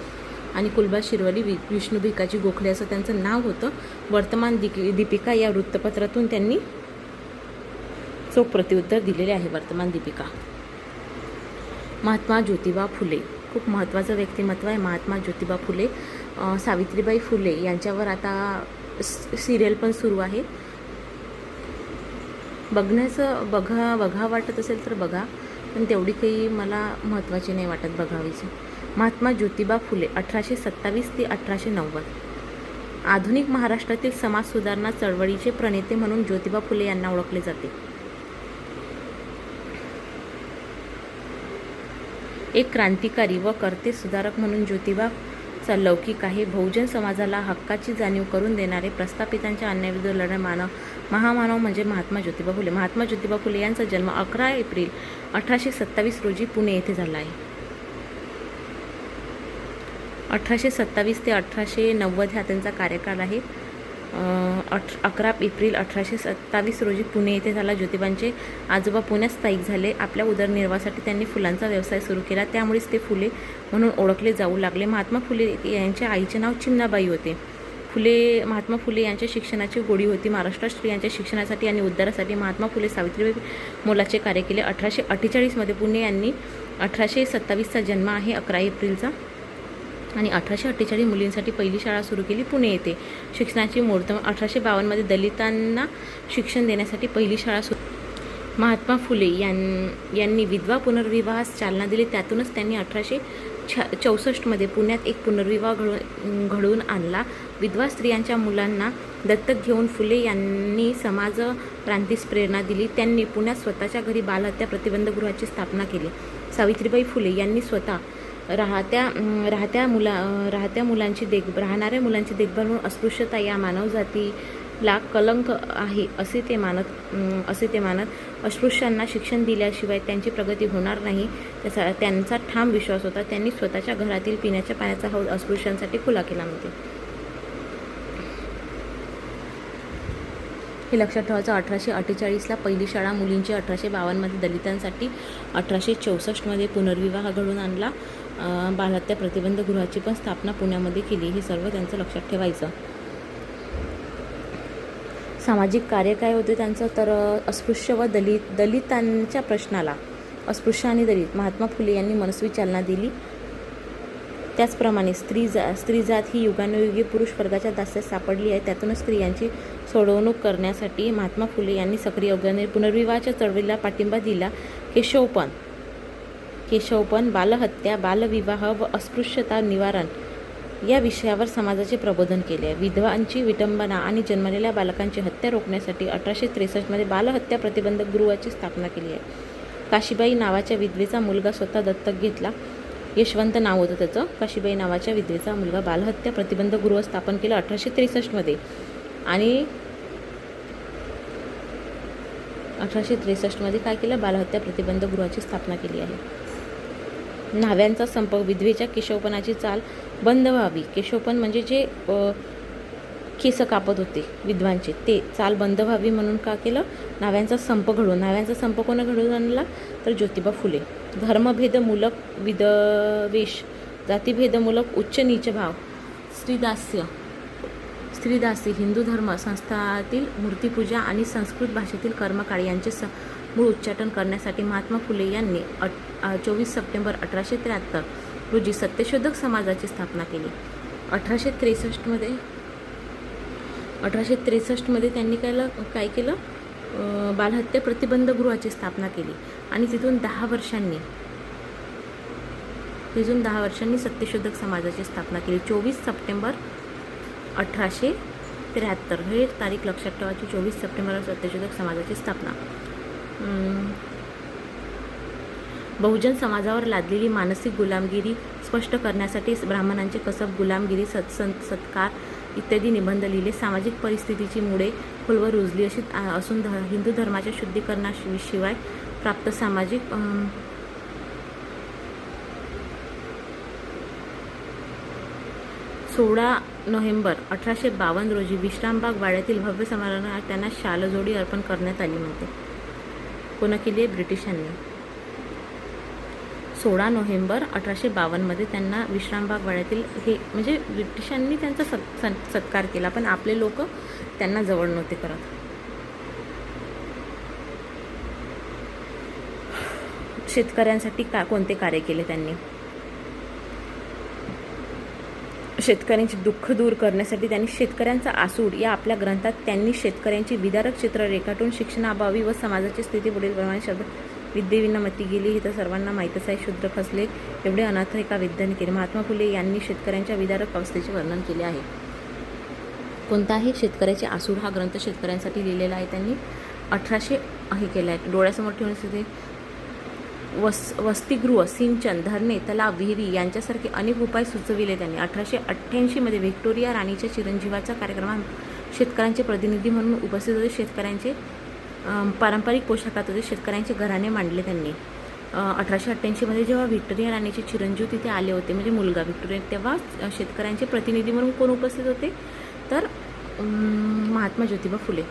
आणि कुलबाज शिरवली, विष्णू भिकाजी गोखले असं त्यांचं नाव होतं. वर्तमान दीपिका या वृत्तपत्रातून त्यांनी चोख प्रत्युत्तर दिलेले आहे. वर्तमान दीपिका. महात्मा ज्योतिबा फुले खूप महत्त्वाचं व्यक्तिमत्व आहे. महात्मा ज्योतिबा फुले, सावित्रीबाई फुले यांच्यावर आता सिरियल पण सुरू आहे. बघा वाटत असेल तर बघा, पण तेवढी काही मला महत्त्वाची नाही वाटत बघावीची. महात्मा ज्योतिबा फुले 1827 ते 1890. आधुनिक महाराष्ट्रातील समाज सुधारणा चळवळीचे प्रणेते म्हणून ज्योतिबा फुले यांना ओळखले जाते. एक क्रांतिकारी व कर्ते सुधारक म्हणून ज्योतिबाचा लौकिक आहे. बहुजन समाजाला हक्काची जाणीव करून देणारे, प्रस्थापितांच्या अन्यायाविरुद्ध लढणारे महामानव म्हणजे महात्मा ज्योतिबा फुले. महात्मा ज्योतिबा फुले यांचा जन्म 11 एप्रिल 1827 रोजी पुणे येथे झाला आहे. 1827 ते 1890 हा त्यांचा कार्यकाळ आहे. 11 एप्रिल 1827 रोजी पुणे येथे झाला. ज्योतिबांचे आजोबा पुण्यात स्थायिक झाले. आपल्या उदरनिर्वाहासाठी त्यांनी फुलांचा व्यवसाय सुरू केला. त्यामुळेच ते फुले म्हणून ओळखले जाऊ लागले. महात्मा फुले यांच्या आईचे नाव चिमणाबाई होते. महात्मा फुले यांच्या शिक्षणाची गोडी होती. महाराष्ट्रात स्त्रियांच्या शिक्षणासाठी आणि उद्धारासाठी महात्मा फुले सावित्रीबाई मोलाचे कार्य केले. 1848 पुणे यांनी 1827चा जन्म आहे 11 एप्रिलचा. आणि 1848 मुलींसाठी पहिली शाळा सुरू केली पुणे येथे. शिक्षणाची मोडतम 1852 दलितांना शिक्षण देण्यासाठी पहिली शाळा सुरू. महात्मा फुले यांनी विधवा पुनर्विवाहास चालना दिली. त्यातूनच त्यांनी 1864 पुण्यात एक पुनर्विवाह घडवून आणला. विधवा स्त्रियांच्या मुलांना दत्तक घेऊन फुले यांनी समाज क्रांतीस प्रेरणा दिली. त्यांनी पुण्यात स्वतःच्या घरी बालहत्या प्रतिबंधगृहाची स्थापना केली. सावित्रीबाई फुले यांनी स्वतः राहणाऱ्या मुलांची देखभाल म्हणून अस्पृश्यता या मानवजातीला कलंक आहे असे ते मानत अस्पृश्यांना शिक्षण दिल्याशिवाय त्यांची प्रगती होणार नाही त्यांचा ठाम विश्वास होता. त्यांनी स्वतःच्या घरातील पिण्याच्या पाण्याचा हौद अस्पृश्यांसाठी खुला केला होता. हे लक्षात ठेवायचं. 1848 पहिली शाळा मुलींची, 1852 दलितांसाठी, 1864 पुनर्विवाह घडवून आणला. बालहत्या प्रतिबंधगृहाची पण स्थापना पुण्यामध्ये केली. हे सर्व त्यांचं लक्षात ठेवायचं. सामाजिक कार्य काय होते त्यांचं? तर अस्पृश्य व दलितांच्या प्रश्नाला, अस्पृश्य आणि दलित, महात्मा फुले यांनी मनस्वी चालना दिली. त्याचप्रमाणे स्त्रीजात ही युगानुयुगी पुरुष वर्गाच्या दास्यात सापडली आहे. त्यातूनच स्त्रियांची सोडवणूक करण्यासाठी महात्मा फुले यांनी सक्रिय योगदान, पुनर्विवाहाच्या चळवळीला पाठिंबा दिला. केशवपण, बालहत्या, बालविवाह व अस्पृश्यता निवारण या विषयावर समाजाचे प्रबोधन केले आहे. विधवांची विटंबना आणि जन्मलेल्या बालकांची हत्या रोखण्यासाठी 1863 बालहत्या प्रतिबंधक गृहाची स्थापना केली आहे. काशीबाई नावाच्या विधवेचा मुलगा स्वतः दत्तक घेतला. यशवंत नाव होतं त्याचं. काशीबाई नावाच्या विधवेचा मुलगा बालहत्या प्रतिबंधक गृह स्थापन केलं 1863 आणि 1863 काय केलं? बालहत्या प्रतिबंधक गृहाची स्थापना केली आहे. न्हाव्यांचा संप, विधवेच्या केशवपणाची चाल बंद व्हावी. केशवपण म्हणजे जे केस कापत होते विधवांचे, ते चाल बंद व्हावी म्हणून का केलं? न्हाव्यांचा संप घडवून. न्हाव्यांचा संप कोण घडवून आणला? तर ज्योतिबा फुले. धर्मभेदमूलक विद्वेष, जातीभेदमूलक उच्च नीच भाव, स्त्रीदासी, हिंदू धर्म संस्थातील मूर्तीपूजा आणि संस्कृत भाषेतील कर्मकाळ यांचे मूळ उच्चाटन करण्यासाठी महात्मा फुले यांनी 24 सप्टेंबर 1873 रोजी सत्यशोधक समाजाची स्थापना केली. 1863 त्यांनी काय केलं? बालहत्या प्रतिबंध गृहाची स्थापना केली आणि तिथून 10 वर्षांनी सत्यशोधक समाजाची स्थापना केली. 24 सप्टेंबर 1873 हे तारीख लक्षात ठेवायची. 24 सप्टेंबर सत्यशोधक समाजाची स्थापना. बहुजन समाजावर लादलेली मानसिक गुलामगिरी स्पष्ट करण्यासाठी ब्राह्मणांचे कसब, गुलामगिरी, सत्कार इत्यादी निबंध लिहिले. सामाजिक परिस्थितीची मुळे खोलवर रुजली असून हिंदू धर्माच्या शुद्धीकरणाशिवाय प्राप्त सामाजिक 16 नोव्हेंबर 1852 रोजी विश्रामबाग वाड्यातील भव्य समारंभात त्यांना शालजोडी अर्पण करण्यात आली म्हणते. कोण केली? ब्रिटिशांनी. 16 नोव्हेंबर 1852 त्यांना विश्रामबाग वाड्यातील हे म्हणजे ब्रिटिशांनी त्यांचा सत्कार केला, पण आपले लोक त्यांना जवळ नव्हते करत. शेतकऱ्यांसाठी कोणते कार्य केले त्यांनी? शेतकऱ्यांचे दुःख दूर करण्यासाठी त्यांनी शेतकऱ्यांचा आसूड या आपल्या ग्रंथात त्यांनी शेतकऱ्यांची विदारक चित्र रेखाटून शिक्षणाअभावी व समाजाची स्थिती पुढील प्रमाणे शब्द विद्येविना मती गेली हे तर सर्वांना माहीतच आहे. शूद्र खचले एवढे अनाथ एका विद्याने केले. महात्मा फुले यांनी शेतकऱ्यांच्या विदारक अवस्थेचे वर्णन केले आहे. कोणता आहे? शेतकऱ्याचे आसूड हा ग्रंथ शेतकऱ्यांसाठी लिहिलेला आहे त्यांनी. 1800 हे केलं आहे. डोळ्यासमोर ठेवण्यासाठी वसतिगृह, सिंचन, धरणे, तलाव, विहिरी यांच्यासारखे अनेक उपाय सुचविले त्यांनी. 1888 व्हिक्टोरिया राणीच्या चिरंजीवाच्या कार्यक्रमात शेतकऱ्यांचे प्रतिनिधी म्हणून उपस्थित होते. शेतकऱ्यांचे पारंपरिक पोशाखात होते. शेतकऱ्यांचे घराणे मांडले त्यांनी. 1888 जेव्हा व्हिक्टोरिया राणीचे चिरंजीव तिथे आले होते म्हणजे मुलगा व्हिक्टोरिया, तेव्हा शेतकऱ्यांचे प्रतिनिधी म्हणून कोण उपस्थित होते? तर महात्मा ज्योतिबा फुले.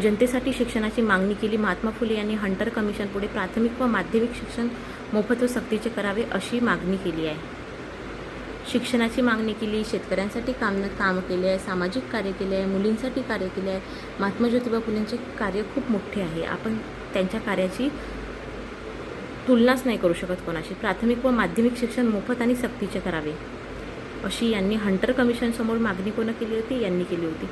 जनतेसाठी शिक्षणाची मागणी केली. महात्मा फुले यांनी हंटर कमिशन पुढे प्राथमिक व माध्यमिक शिक्षण मोफत व सक्तीचे करावे अशी मागणी केली आहे. शिक्षणाची मागणी केली, शेतकऱ्यांसाठी काम केले आहे, सामाजिक कार्य केले आहे, मुलींसाठी कार्य केले आहे. महात्मा ज्योतिबा फुलेंचे कार्य खूप मोठे आहे. आपण त्यांच्या कार्याची तुलनाच नाही करू शकत कोणाशी. प्राथमिक व माध्यमिक शिक्षण मोफत आणि सक्तीचे करावे अशी यांनी हंटर कमिशन समोर मागणी कोण केली होती? यांनी केली होती.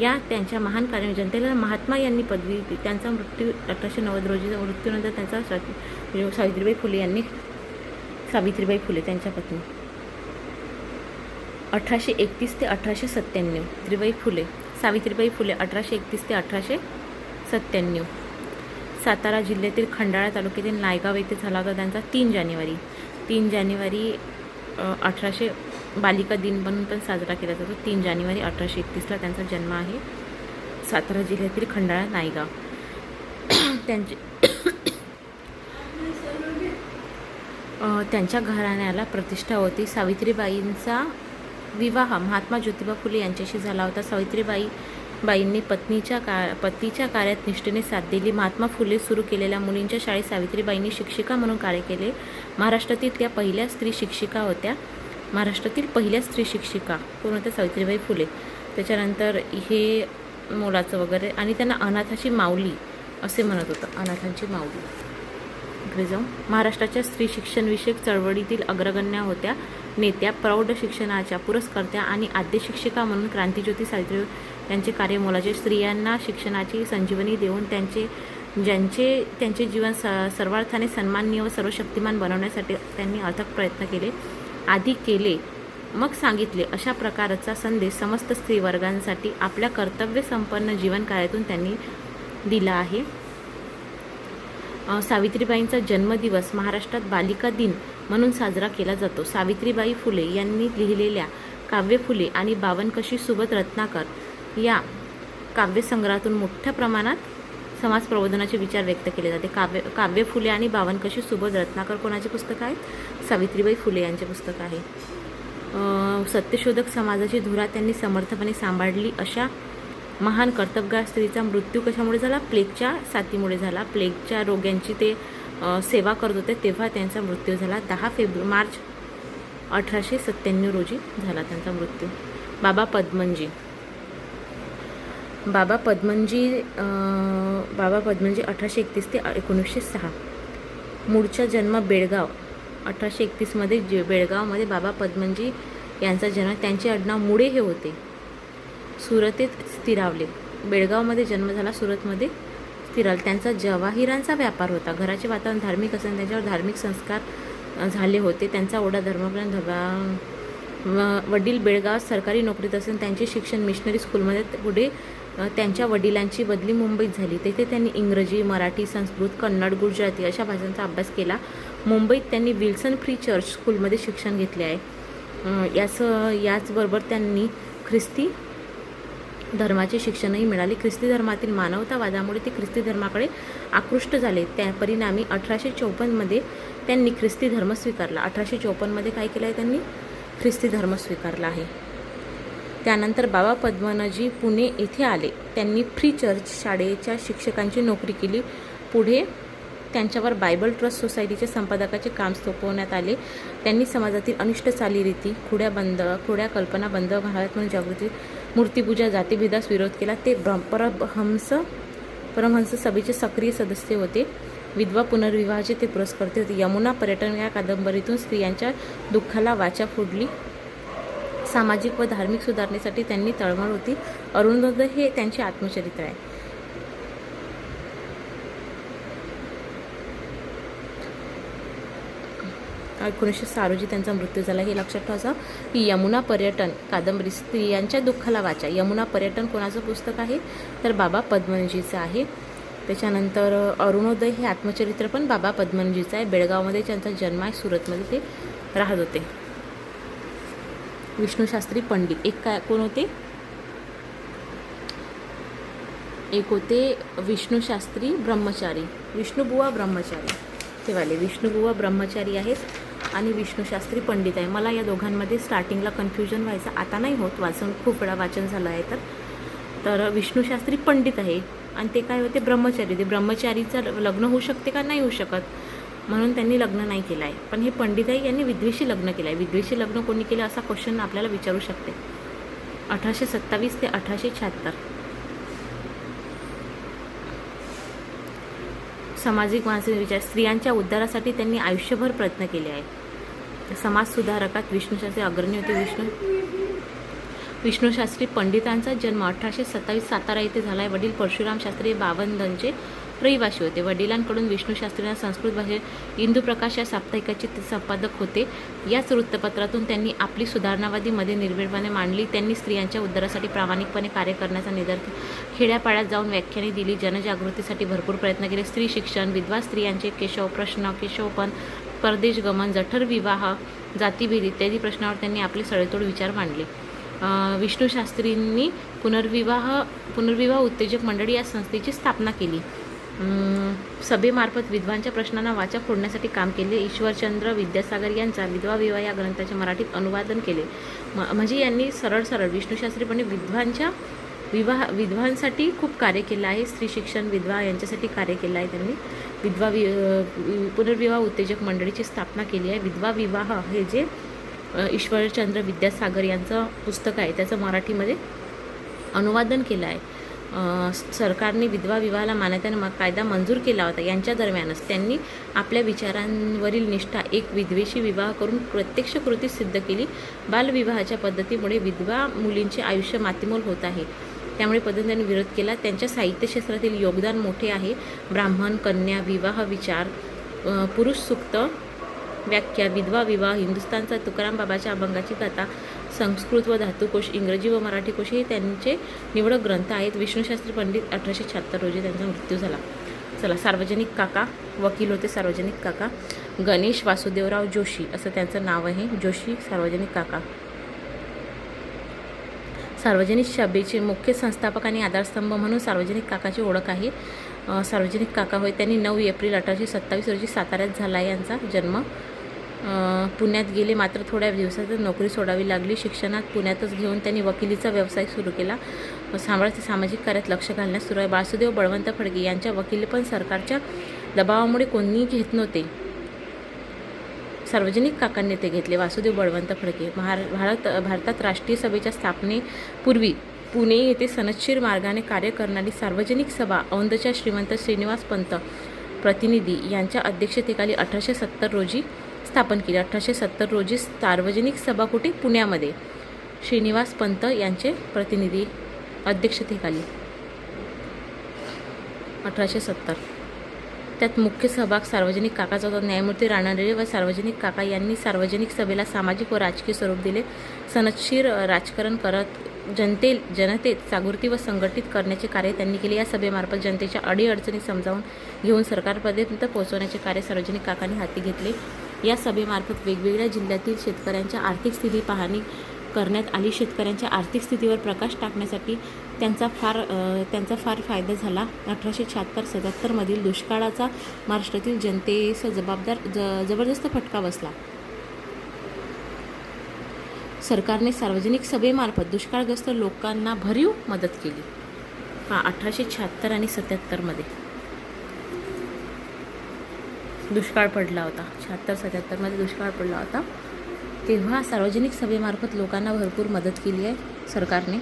या त्यांच्या महान कार्य जनतेला महात्मा यांनी पदवी. त्यांचा मृत्यू 1890 रोजीचा मृत्यूनंतर त्यांचा सावित्रीबाई फुले त्यांच्या पत्नी. 1831 ते 1897 सावित्रीबाई फुले 1831 ते 1897. सातारा जिल्ह्यातील खंडाळा तालुक्यातील नायगाव येथे झाला होता त्यांचा 3 जानेवारी 1800 बालिका दिन म्हणून पण साजरा केला जातो. 3 जानेवारी 1831 त्यांचा जन्म आहे. सातारा जिल्ह्यातील खंडाळा नायगाव. त्यांच्या घराण्याला प्रतिष्ठा होती. सावित्रीबाईंचा विवाह महात्मा ज्योतिबा फुले यांच्याशी झाला होता. सावित्रीबाईंनी पतीच्या कार्यात निष्ठेने साथ दिली. महात्मा फुले सुरू केलेल्या मुलींच्या शाळेत सावित्रीबाईंनी शिक्षिका म्हणून कार्य केले. महाराष्ट्रातील पहिल्या स्त्री शिक्षिका कोण होत्या? सावित्रीबाई फुले. त्याच्यानंतर हे मोलाचं वगैरे आणि त्यांना अनाथाची माऊली असे म्हणत होतं. अनाथांची माऊली. इकडे जाऊ. महाराष्ट्राच्या स्त्री शिक्षणविषयक चळवळीतील अग्रगण्य होत्या. नेत्या, प्रौढ शिक्षणाच्या पुरस्कर्त्या आणि आद्य शिक्षिका म्हणून क्रांतिज्योती सावित्रीबाई यांचे कार्य मोलाचे. स्त्रियांना शिक्षणाची संजीवनी देऊन त्यांचे जीवन सर्वार्थाने सन्माननीय व सर्वशक्तिमान बनवण्यासाठी त्यांनी अथक प्रयत्न केले. आधी केले मग सांगितले अशा प्रकारचा संदेश समस्त स्त्रीवर्गांसाठी आपल्या कर्तव्यसंपन्न जीवनकार्यातून त्यांनी दिला आहे. सावित्रीबाईंचा जन्मदिवस महाराष्ट्रात बालिका दिन म्हणून साजरा केला जातो. सावित्रीबाई फुले यांनी लिहिलेल्या काव्य फुले आणि बावनकशी सुबोध रत्नाकर या काव्यसंग्रहातून मोठ्या प्रमाणात समाज प्रबोधनाचे विचार व्यक्त केले जाते. काव्य फुले आणि बावनकशी सुबोध रत्नाकर कोणाचे पुस्तक आहे? सावित्रीबाई फुले यांचे पुस्तक आहे. सत्यशोधक समाजाची धुरा त्यांनी समर्थपणे सांभाळली. अशा महान कर्तबगार स्त्रीचा मृत्यू कशामुळे झाला? प्लेगच्या साथीमुळे झाला. प्लेगच्या रोग्यांची ते सेवा करत होते तेव्हा त्यांचा मृत्यू झाला. 10 मार्च 1897 रोजी झाला त्यांचा मृत्यू. बाबा पद्मनजी 1831 ते 1906. मूळचा जन्म बेळगाव. 1831 बेळगावमध्ये बाबा पद्मनजी यांचा जन्म. त्यांचे आडनाव मुळे हे होते. सुरतेत स्थिरावले. बेळगावमध्ये जन्म झाला, सुरतमध्ये स्थिरावले. त्यांचा जवाहिरांचा व्यापार होता. घराचे वातावरण धार्मिक असून त्यांच्यावर धार्मिक संस्कार झाले होते. त्यांचा ओढा धर्मप्राण. वडील बेळगावात सरकारी नोकरीत असून त्यांचे शिक्षण मिशनरी स्कूलमध्ये. पुढे त्यांच्या वडिलांची बदली मुंबईत झाली. तेथे त्यांनी इंग्रजी, मराठी, संस्कृत, कन्नड, गुजराती अशा भाषांचा अभ्यास केला. मुंबईत त्यांनी विल्सन फ्री चर्च स्कूलमध्ये शिक्षण घेतले आहे. याचबरोबर त्यांनी ख्रिस्ती धर्माचे शिक्षणही मिळाले. ख्रिस्ती धर्मातील मानवतावादामुळे ते ख्रिस्ती धर्माकडे आकृष्ट झाले. त्या परिणामी 1854 त्यांनी ख्रिस्ती धर्म स्वीकारला. 1854 काय केलं आहे त्यांनी? ख्रिस्ती धर्म स्वीकारला आहे. त्यानंतर बाबा पद्मनजी पुणे येथे आले. त्यांनी फ्री चर्च शाळेच्या शिक्षकांची नोकरी केली. पुढे त्यांच्यावर बायबल ट्रस्ट सोसायटीच्या संपादकाचे काम सोपवण्यात आले. त्यांनी समाजातील अनिष्ट चालीरीती, खोड्या कल्पना बंद व्हाव्यात म्हणून जागृती, मूर्तीपूजा, जातीभेदास विरोध केला. ते परमहंस सभेचे सक्रिय सदस्य होते. विधवा पुनर्विवाहाचे ते पुरस्कर्ते होते. यमुना पर्यटन या कादंबरीतून स्त्रियांच्या दुःखाला वाचा फोडली. सामाजिक व धार्मिक सुधारणेसाठी त्यांनी तळमळ होती. अरुणोदय हे त्यांचे आत्मचरित्र आहे. आणि 1906 रोजी त्यांचा मृत्यू झाला. हे लक्षात ठेवायचं की यमुना पर्यटन कादंबरी स्त्रियांच्या दुःखाला वाचा. यमुना पर्यटन कोणाचं पुस्तक आहे? तर बाबा पद्मनजीचं आहे. त्याच्यानंतर अरुणोदय हे आत्मचरित्र पण बाबा पद्मनजीचं आहे. बेळगावमध्ये त्यांचा जन्म आहे. सुरतमध्ये ते राहत होते. विष्णुशास्त्री पंडित कोण होते? एक होते विष्णुशास्त्री ब्रह्मचारी, विष्णुबुवा ब्रह्मचारी. तेवाले विष्णुबुवा ब्रह्मचारी आहेत आणि विष्णुशास्त्री पंडित आहे. मला या दोघांमध्ये स्टार्टिंगला कन्फ्युजन व्हायचं, आता नाही होत. खूप वेळा वाचन झालं आहे. तर विष्णुशास्त्री पंडित आहे आणि ते काय होते? ब्रह्मचारी. ते ब्रह्मचारीचं लग्न होऊ शकते का? नाही होऊ शकत, म्हणून त्यांनी लग्न नाही केलं आहे. पण हे पंडित आहे, यांनी विधवेशी लग्न केलं आहे. विधवेशी लग्न कोणी केलं असा क्वेश्चन आपल्याला विचारू शकते. 1827 ते 1876. सामाजिक मानसिक विचार. स्त्रियांच्या उद्धारासाठी त्यांनी आयुष्यभर प्रयत्न केले आहे. समाज सुधारकात विष्णुशास्त्री अग्रणी होते. विष्णुशास्त्री पंडितांचा जन्म 1827 सातारा येथे झाला आहे. वडील परशुराम शास्त्री हे बावनदंचे रहिवासी होते. वडिलांकडून विष्णुशास्त्रींना संस्कृत भाषेत इंदुप्रकाश या साप्ताहिकाचे ते संपादक होते. याच वृत्तपत्रातून त्यांनी आपली सुधारणावादी मते निर्भीडपणे मांडली. त्यांनी स्त्रियांच्या उद्धारासाठी प्रामाणिकपणे कार्य करण्याचा निर्धार केला. खेड्यापाड्यात जाऊन व्याख्याने दिली. जनजागृतीसाठी भरपूर प्रयत्न केले. स्त्री शिक्षण, विधवा स्त्रियांचे केशवपण, परदेश गमन, जठर विवाह, जातीभेद इत्यादी प्रश्नावर त्यांनी आपले सडेतोड विचार मांडले. विष्णुशास्त्रींनी पुनर्विवाह उत्तेजक मंडळी या संस्थेची स्थापना केली. सभेमार्फत विधवांच्या प्रश्नांना वाचा फोडण्यासाठी काम केले. ईश्वरचंद्र विद्यासागर यांचा विधवा विवाह या ग्रंथाचे मराठीत अनुवादन केले. म्हणजे यांनी सरळ विष्णुशास्त्रीपणे विधवांसाठी खूप कार्य केलं आहे. स्त्री शिक्षण, विधवा यांच्यासाठी कार्य केलं आहे त्यांनी. पुनर्विवाह उत्तेजक मंडळीची स्थापना केली आहे. विधवा विवाह हे जे ईश्वरचंद्र विद्यासागर यांचं पुस्तक आहे त्याचं मराठीमध्ये अनुवादन केलं आहे. सरकारने विधवा विवाहाला मान्यतेने कायदा मंजूर केला होता. यांच्या दरम्यानच त्यांनी आपल्या विचारांवरील निष्ठा एक विधवेशी विवाह करून प्रत्यक्ष कृतीत सिद्ध केली. बालविवाहाच्या पद्धतीमुळे विधवा मुलींचे आयुष्य मातीमोल होत आहे. त्यामुळे पद्धतीने विरोध केला. त्यांच्या साहित्य क्षेत्रातील योगदान मोठे आहे. ब्राह्मण, कन्या, विवाह विचार, पुरुष सूक्त, व्याख्या, विधवा विवाह, हिंदुस्थानचा तुकाराम बाबाच्या अभंगाची कथा, संस्कृत व धातुकोश, इंग्रजी व मराठी कोश हे त्यांचे निवडक ग्रंथ आहेत. विष्णुशास्त्री पंडित 1876 रोजी त्यांचा मृत्यू झाला. चला, सार्वजनिक काका वकील होते. सार्वजनिक काका गणेश वासुदेवराव जोशी असं त्यांचं नाव आहे. जोशी सार्वजनिक काका. सार्वजनिक सभेचे मुख्य संस्थापक आणि आधारस्तंभ म्हणून सार्वजनिक काकाची ओळख आहे. सार्वजनिक काका होय. त्यांनी 9 एप्रिल 1827 रोजी साताऱ्यात झाला यांचा जन्म. पुण्यात गेले, मात्र थोड्या दिवसातच नोकरी सोडावी लागली. शिक्षणात पुण्यातच घेऊन त्यांनी वकिलीचा व्यवसाय सुरू केला. सामाजिक कार्यात लक्ष घालण्यास सुरू आहे. वासुदेव बळवंत फडके यांच्या वकिलीपण सरकारच्या दबावामुळे कोणीही घेत नव्हते. सार्वजनिक काकांनी ते घेतले. वासुदेव बळवंत फडके. भारतात राष्ट्रीय सभेच्या स्थापनेपूर्वी पुणे येथे सनदशीर मार्गाने कार्य करणारी सार्वजनिक सभा औंधच्या श्रीमंत श्रीनिवास पंत प्रतिनिधी यांच्या अध्यक्षतेखाली 1870 रोजी स्थापन केली. 1870 रोजी सार्वजनिक सभा कुठे? पुण्यामध्ये. श्रीनिवास पंत यांचे प्रतिनिधी अध्यक्षतेखाली 1870. त्यात मुख्य सहभाग सार्वजनिक काकाचा होता. न्यायमूर्ती रानडे व सार्वजनिक काका यांनी सार्वजनिक सभेला सामाजिक व राजकीय स्वरूप दिले. सनदशीर राजकारण करत जनतेत जागृती व संघटित करण्याचे कार्य त्यांनी केले. या सभेमार्फत जनतेच्या अडीअडचणी समजावून घेऊन सरकारपर्यंत पोहोचवण्याचे कार्य सार्वजनिक काकांनी हाती घेतले. या सभेमार्फत वेगवेगळ्या जिल्ह्यातील शेतकऱ्यांच्या आर्थिक स्थिती पाहणी करण्यात आली. शेतकऱ्यांच्या आर्थिक स्थितीवर प्रकाश टाकण्यासाठी त्यांचा फार फायदा झाला. 1876-77 मधील दुष्काळाचा महाराष्ट्रातील जनतेस जबरदस्त फटका बसला. सरकारने सार्वजनिक सभेमार्फत दुष्काळग्रस्त लोकांना भरीव मदत केली. 1876 आणि 77 मध्ये दुष्काळ पडला होता. 76-77 मध्ये दुष्काळ पडला होता. तेव्हा सार्वजनिक सभेमार्फत लोकांना भरपूर मदत केली आहे सरकारने.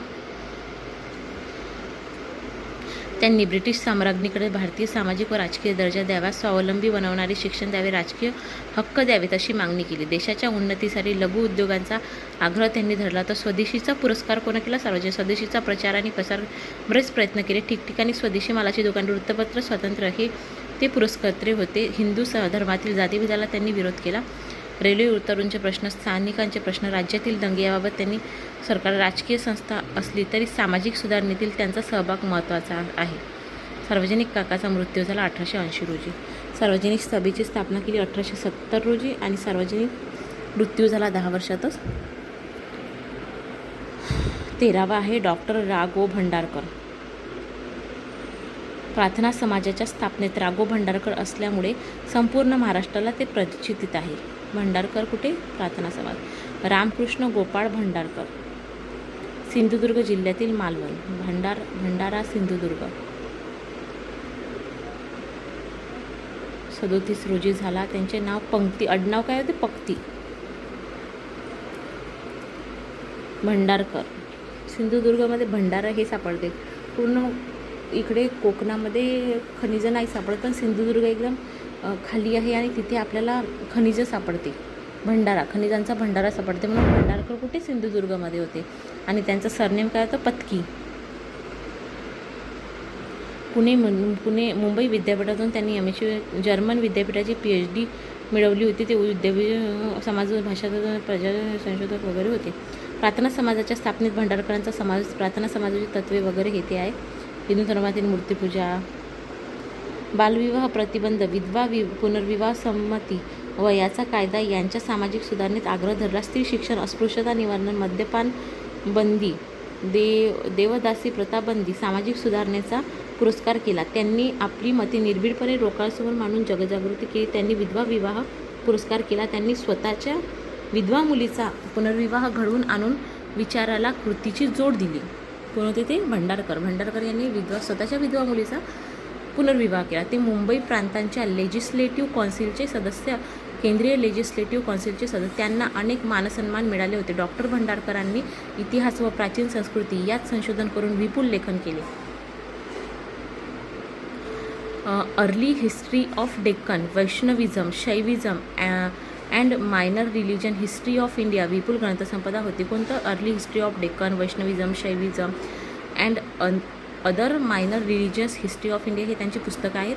त्यांनी ब्रिटिश साम्राज्ञीकडे भारतीय सामाजिक व राजकीय दर्जा द्यावा, स्वावलंबी बनवणारे शिक्षण द्यावे, राजकीय हक्क द्यावेत अशी मागणी केली. देशाच्या उन्नतीसाठी लघु उद्योगांचा आग्रह त्यांनी धरला. तर स्वदेशीचा पुरस्कार कोणा केला? सार्वजनिक. स्वदेशीचा प्रचार आणि प्रसार बरेच प्रयत्न केले. ठिकठिकाणी स्वदेशी मालाची दुकाने, वृत्तपत्र स्वातंत्र्य हे ते पुरस्कर्ते होते. हिंदू धर्मातील जातीभेदाला त्यांनी विरोध केला. रेल्वे उतरूंचे प्रश्न, स्थानिकांचे प्रश्न, राज्यातील दंगे याबाबत त्यांनी सरकार राजकीय संस्था असली तरी सामाजिक सुधारणेतील त्यांचा सहभाग महत्त्वाचा आहे. सार्वजनिक काकाचा मृत्यू झाला 1880 रोजी. सार्वजनिक सभेची स्थापना केली 1870 रोजी आणि सार्वजनिक मृत्यू झाला 10 वर्षातच. 13वा आहे डॉक्टर रा. गो. भंडारकर. प्रार्थना समाजाच्या स्थापनेत रा. गो. भंडारकर असल्यामुळे संपूर्ण महाराष्ट्राला ते परिचित आहे. भंडारकर कुठे? प्रार्थना समाज. रामकृष्ण गोपाळ भंडारकर. सिंधुदुर्ग जिल्ह्यातील मालवण. भंडारा सिंधुदुर्ग. 37 रोजी झाला. त्यांचे नाव पंक्ती, आडनाव काय होते? पक्ती. भंडारकर. सिंधुदुर्गमध्ये भंडारा हे सापडते. पूर्ण इकडे कोकणामध्ये खनिजं नाही सापडत, पण सिंधुदुर्ग एकदम खाली आहे आणि तिथे आपल्याला खनिजं सापडते. भंडारा, खनिजांचा भंडारा सापडते. म्हणून भंडारकर कुठे? सिंधुदुर्गमध्ये होते. आणि त्यांचं सरनेम काय होतं? पत्की. मुंबई विद्यापीठातून त्यांनी MSc जर्मन विद्यापीठाची PhD मिळवली होती. ते समाज भाषा प्रजा संशोधक वगैरे होते. प्रार्थना समाजाच्या स्थापनेत भंडारकरांचा समावेश. प्रार्थना समाजाची तत्त्वे वगैरे हे आहे. हिंदू धर्मातील मूर्तीपूजा, बालविवाह प्रतिबंध, विधवा पुनर्विवाह संमती, वयाचा कायदा यांच्या सामाजिक सुधारणेत आग्रह धरला. स्त्री शिक्षण, अस्पृश्यता निवारण, मद्यपान बंदी, देवदासी प्रथा बंदी, सामाजिक सुधारणेचा पुरस्कार केला. त्यांनी आपली मते निर्भीडपणे लोकांसमोर मांडून जगजागृती केली. त्यांनी विधवा विवाह पुरस्कार केला. त्यांनी स्वतःच्या विधवा मुलीचा पुनर्विवाह घडवून आणून विचाराला कृतीची जोड दिली. कोण होते ते? भंडारकर. भंडारकर यांनी स्वतःच्या विधवा मुलीचा पुनर्विवाह केला. ते मुंबई प्रांतांच्या लेजिस्लेटिव्ह कौन्सिलचे सदस्य, केंद्रीय लेजिस्लेटिव्ह कौन्सिलचे सदस्य. त्यांना अनेक मानसन्मान मिळाले होते. डॉक्टर भंडारकरांनी इतिहास व प्राचीन संस्कृती यात संशोधन करून विपुल लेखन केले. Early history of Deccan, Vaishnavism, Shaivism and minor religion, history of India विपुल ग्रंथसंपदा होती. कोणतं? Early history of Deccan, Vaishnavism, Shaivism and other minor religious history of India हे त्यांची पुस्तकं आहेत.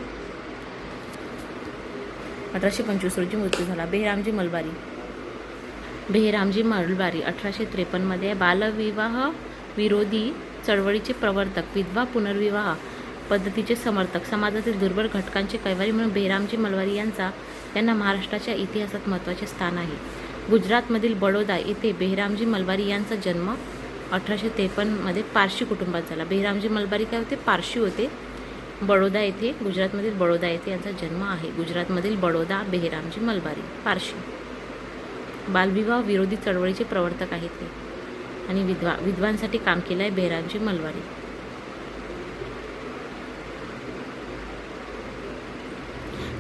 1825 रोजी मृत्यू झाला. बेहरामजी मलबारी. बेहरामजी मलबारी 1853 बालविवाह विरोधी चळवळीचे प्रवर्तक, विधवा पुनर्विवाह पद्धतीचे समर्थक, समाजातील दुर्बल घटकांचे कैवारी म्हणून बेहरामजी मलबारी यांना महाराष्ट्राच्या इतिहासात महत्त्वाचे स्थान आहे. गुजरातमधील बडोदा येथे बेहरामजी मलबारी यांचा जन्म 1853 पारशी कुटुंबात झाला. बेहरामजी मलबारी काय होते? पारशी होते. बडोदा येथे, गुजरातमधील बडोदा येथे यांचा जन्म आहे. गुजरातमधील बडोदा, बेहरामजी मलबारी, पारशी. बालविवाह विरोधी चळवळीचे प्रवर्तक आहेत ते आणि विधवांसाठी काम केलं आहे बेहरामजी मलबारी.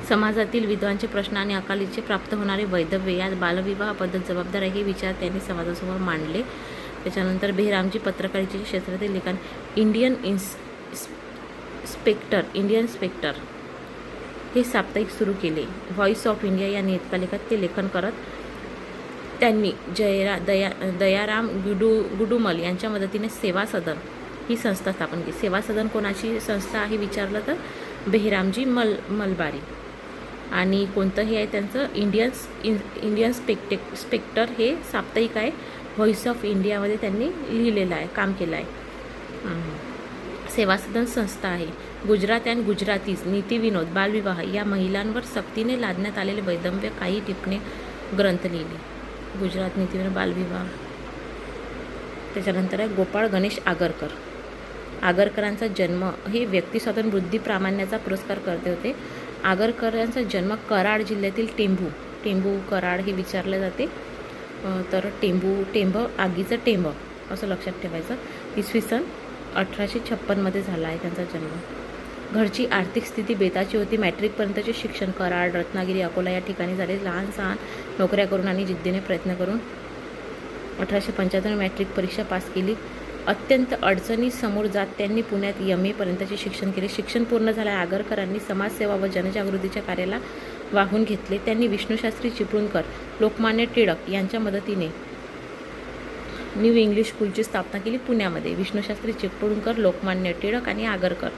समाजातील विधवांचे प्रश्न आणि अकालीचे प्राप्त होणारे वैधव्य या बालविवाह पद्धत जबाबदार आहे हे विचार त्यांनी समाजासमोर मांडले. त्याच्यानंतर बेहरामजी पत्रकारितेच्या क्षेत्रातील लेखन इंडियन स्पेक्टर हे साप्ताहिक सुरू केले. व्हॉइस ऑफ इंडिया या नियतकालिकात ते लेखन करत त्यांनी दयाराम गुडुमल यांच्या मदतीने सेवा सदन ही संस्था स्थापन केली. सेवा सदन कोणाची संस्था आहे विचारलं तर बेहरामजी मलबारी. आणि कोणतं हे आहे त्यांचं इंडियन स्पेक्टर हे साप्ताहिक आहे. व्हॉइस ऑफ इंडियामध्ये त्यांनी लिहिलेलं आहे, काम केलं आहे. सेवा सदन संस्था आहे. गुजराती आणि गुजरातीज, नीतिविनोद, बालविवाह या महिलांवर सक्तीने लादण्यात आलेले वैधव्य काही टिपणे ग्रंथ लिहिले. गुजरात नीतिविनोद, बालविवाह. त्याच्यानंतर आहे गोपाळ गणेश आगरकर. आगरकरांचा जन्म हे व्यक्ती स्वातंत्र्य बुद्धी प्रामाण्याचा पुरस्कार करते होते. आगरकरांचा जन्म कराड जिल्ह्यातील टेंभू कराड हे विचारले जाते. तर टेंभ आगीचं टेंभ असं लक्षात ठेवायचं. इसवी सन 1856 झाला आहे त्यांचा जन्म. घरची आर्थिक स्थिती बेताची होती. मॅट्रिकपर्यंतचे शिक्षण कराड, रत्नागिरी, अकोला या ठिकाणी झाले. लहान सहान नोकऱ्या करून आणि जिद्दीने प्रयत्न करून 1875 मॅट्रिक परीक्षा पास केली. अत्यंत अडचणी समोर जात त्यांनी पुण्यात MA पर्यंतचे शिक्षण केले. शिक्षण पूर्ण झाले. आगरकरांनी समाजसेवा व जनजागृतीच्या कार्याला वाहून घेतले. त्यांनी विष्णूशास्त्री चिपळूणकर, लोकमान्य टिळक यांच्या मदतीने न्यू इंग्लिश स्कूलची स्थापना केली पुण्यामध्ये. विष्णूशास्त्री चिपळूणकर, लोकमान्य टिळक आणि आगरकर.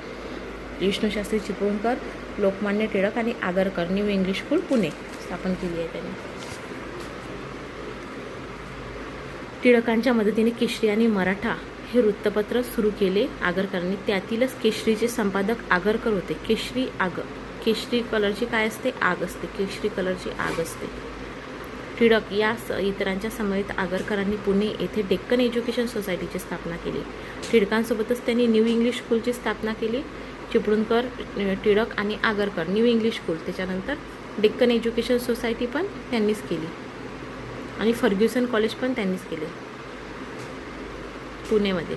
विष्णूशास्त्री चिपळूणकर, लोकमान्य टिळक आणि Agarkar new English school Pune स्थापन केली आहे त्यांनी. टिळकांच्या मदतीने केसरी आणि मराठा हे वृत्तपत्र सुरू केले आगरकरांनी. त्यातीलच केसरीचे संपादक आगरकर होते. केशरी कलरची काय असते? आग असते. केशरी कलरची आग असते. टिळक या इतरांच्या समवेत आगरकरांनी पुणे येथे डेक्कन एज्युकेशन सोसायटीची स्थापना केली. टिळकांसोबतच त्यांनी न्यू इंग्लिश स्कूलची स्थापना केली. चिपळूणकर, टिळक आणि आगरकर न्यू इंग्लिश स्कूल. त्याच्यानंतर डेक्कन एज्युकेशन सोसायटी पण त्यांनीच केली आणि फर्ग्युसन कॉलेज पण त्यांनीच केले पुणेमध्ये.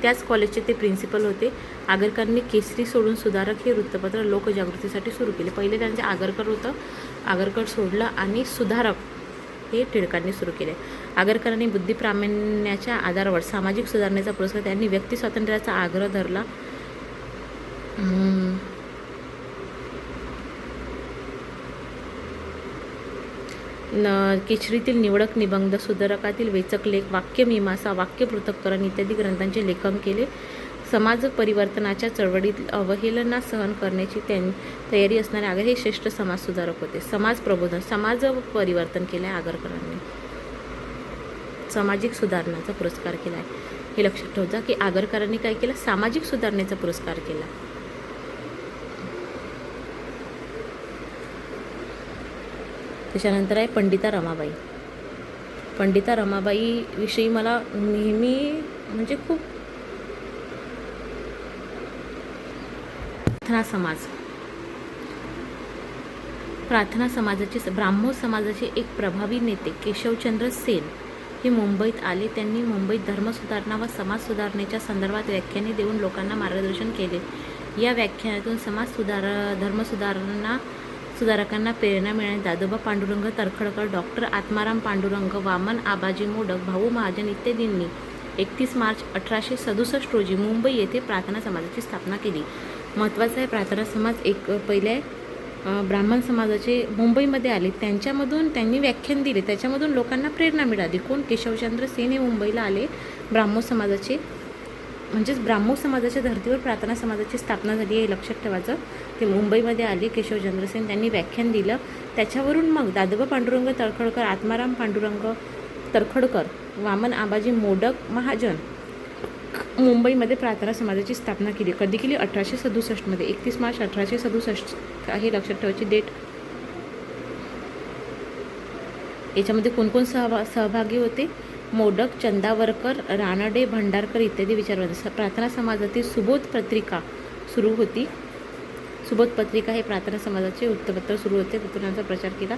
त्याच कॉलेजचे ते प्रिन्सिपल होते. आगरकरांनी केसरी सोडून सुधारक हे वृत्तपत्र लोकजागृतीसाठी सुरू केले. पहिले त्यांचे आगरकर होतं, आगरकर सोडलं आणि सुधारक हे टिळकांनी सुरू केले. आगरकरांनी बुद्धिप्रामाण्याच्या आधारावर सामाजिक सुधारणेचा पुरस्कार, त्यांनी व्यक्ती स्वातंत्र्याचा आग्रह धरला. केसरीतील निवडक निबंध, सुधारकातील वेचक लेख, वाक्यमीमांसा, वाक्य पृथक्करण इत्यादी ग्रंथांचे लेखन केले. समाज परिवर्तनाच्या चळवळीत अवहेलना सहन करण्याची तयारी असणारे आगर हे श्रेष्ठ समाजसुधारक होते. समाज प्रबोधन, समाज परिवर्तन केले आहे आगरकरांनी. सामाजिक सुधारणाचा पुरस्कार केला आहे हे लक्षात ठेवजा की आगरकरांनी काय केलं? सामाजिक सुधारणेचा पुरस्कार केला. त्याच्यानंतर आहे पंडिता रमाबाई. पंडिता रमाबाई विषयी मला नेहमी म्हणजे खूप प्रार्थना समाजाचे ब्राह्मो समाजाचे एक प्रभावी नेते केशवचंद्र सेन हे मुंबईत आले. त्यांनी मुंबईत धर्मसुधारणा व समाज सुधारणेच्या संदर्भात व्याख्याने देऊन लोकांना मार्गदर्शन केले. या व्याख्यानातून सुधारकांना प्रेरणा मिळाली. दादोबा पांडुरंग तरखडकर, डॉक्टर आत्माराम पांडुरंग, वामन आबाजी मोडक, भाऊ महाजन इत्यादींनी 31 मार्च 1867 रोजी मुंबई येथे प्रार्थना समाजाची स्थापना केली. महत्त्वाचा आहे प्रार्थना समाज. एक पहिले ब्राह्मण समाजाचे मुंबईमध्ये आले, त्यांच्यामधून त्यांनी व्याख्यान दिले, त्याच्यामधून लोकांना प्रेरणा मिळाली. कोण? केशवचंद्र सेन हे मुंबईला आले ब्राह्मण समाजाचे म्हणजेच ब्राह्मो समाजाच्या धर्तीवर प्रार्थना समाजाची स्थापना झाली आहे, हे लक्षात ठेवायचं. ते मुंबईमध्ये आले, केशवचंद्र सेन त्यांनी व्याख्यान दिलं. त्याच्यावरून मग दादोबा पांडुरंग तळखडकर, आत्माराम पांडुरंग तळखडकर, वामन आबाजी मोडक महाजन मुंबईमध्ये प्रार्थना समाजाची स्थापना केली. कधी केली? 1867मध्ये. 31 मार्च 1867 हे लक्षात ठेवायची डेट. याच्यामध्ये कोण कोण सहभागी होते? मोडक, चंदावरकर, रानडे, भंडारकर इत्यादी विचारवंत. प्रार्थना समाजातील सुबोध पत्रिका सुरू होती. सुबोध पत्रिका हे प्रार्थना समाजाचे वृत्तपत्र सुरू होते. तत्त्वज्ञानाचा प्रचार केला.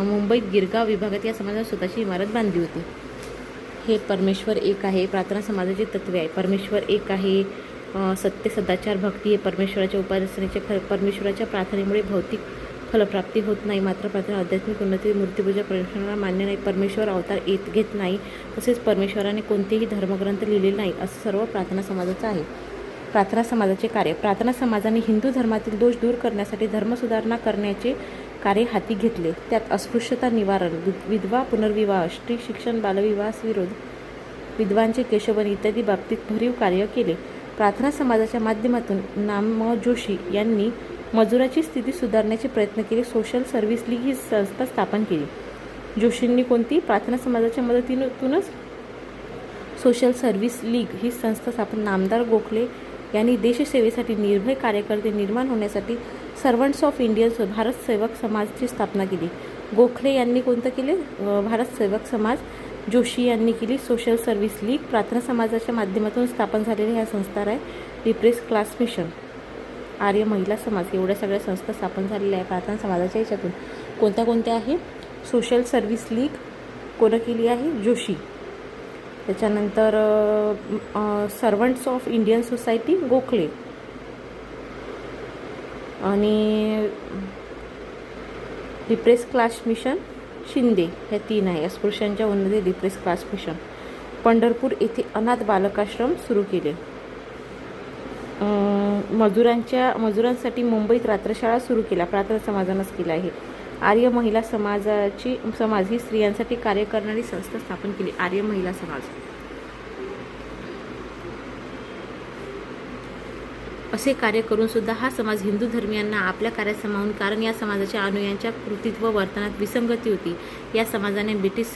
मुंबईत गिरगाव विभागात या समाजाने स्वतःची इमारत बांधली होती. हे परमेश्वर एक आहे, प्रार्थना समाजाची तत्त्वे आहे. परमेश्वर एक आहे, सत्य, सदाचार, भक्ती हे परमेश्वराच्या उपासनेचे परमेश्वराच्या प्रार्थनेमुळे भौतिक फलप्राप्ती होत नाही. मात्र प्रार्थना आध्यात्मिक उन्नती, मूर्तीपूजा परमेश्वराला मान्य नाही. परमेश्वर अवतार घेत नाही. तसेच परमेश्वराने कोणतेही धर्मग्रंथ लिहिलेले नाही. असं सर्व प्रार्थना समाजाचं आहे. प्रार्थना समाजाचे कार्य. प्रार्थना समाजाने हिंदू धर्मातील दोष दूर करण्यासाठी धर्मसुधारणा करण्याचे कार्य हाती घेतले. त्यात अस्पृश्यता निवारण, विधवा पुनर्विवाह, स्त्री शिक्षण, बालविवाहास विरोध, विधवांचे केशवबंद इत्यादी बाबतीत भरीव कार्य केले. प्रार्थना समाजाच्या माध्यमातून नाम जोशी यांनी मजुराची स्थिती सुधारण्याचे प्रयत्न केले. सोशल सर्व्हिस लीग ही संस्था स्थापन केली. जोशींनी कोणती? प्रार्थना समाजाच्या मदतीतूनच सोशल सर्व्हिस लीग ही संस्था स्थापन. नामदार गोखले यांनी देशसेवेसाठी निर्भय कार्यकर्ते निर्माण होण्यासाठी सर्वंट्स ऑफ इंडियन भारत सेवक समाजची स्थापना केली. गोखले यांनी कोणतं केले? भारत सेवक समाज. जोशी यांनी केली सोशल सर्व्हिस लीग. प्रार्थना समाजाच्या माध्यमातून स्थापन झालेल्या ह्या संस्था आहे. डिप्रेस क्लास मिशन, आर्य महिला समाज, एवढ्या सगळ्या संस्था स्थापन झालेल्या आहे प्रार्थना समाजाच्या याच्यातून. कोणत्या कोणत्या आहे? सोशल सर्व्हिस लीग कोणं केली आहे? जोशी. त्याच्यानंतर servants of Indian society Gokhale आणि डिप्रेस क्लास मिशन शिंदे, हे 3 आहे. अस्पृश्यांच्या उन्नती, डिप्रेस क्लास मिशन. पंढरपूर येथे अनाथ बालकाश्रम सुरू केले. मजुरांसाठी मुंबईत रात्रशाळा सुरू केल्या. प्रार्थना समाजानंच केला आहे. आर्य महिला समाज ही स्त्रियांसाठी कार्य करणारी संस्था स्थापन केली. आर्य महिला समाज. असे कार्य करून सुद्धा हा समाज हिंदू धर्मियांना आपल्या कार्यात सामावून, कारण या समाजाच्या अनुयायांच्या कृतीत्व वर्तनात विसंगती होती. या समाजाने ब्रिटिश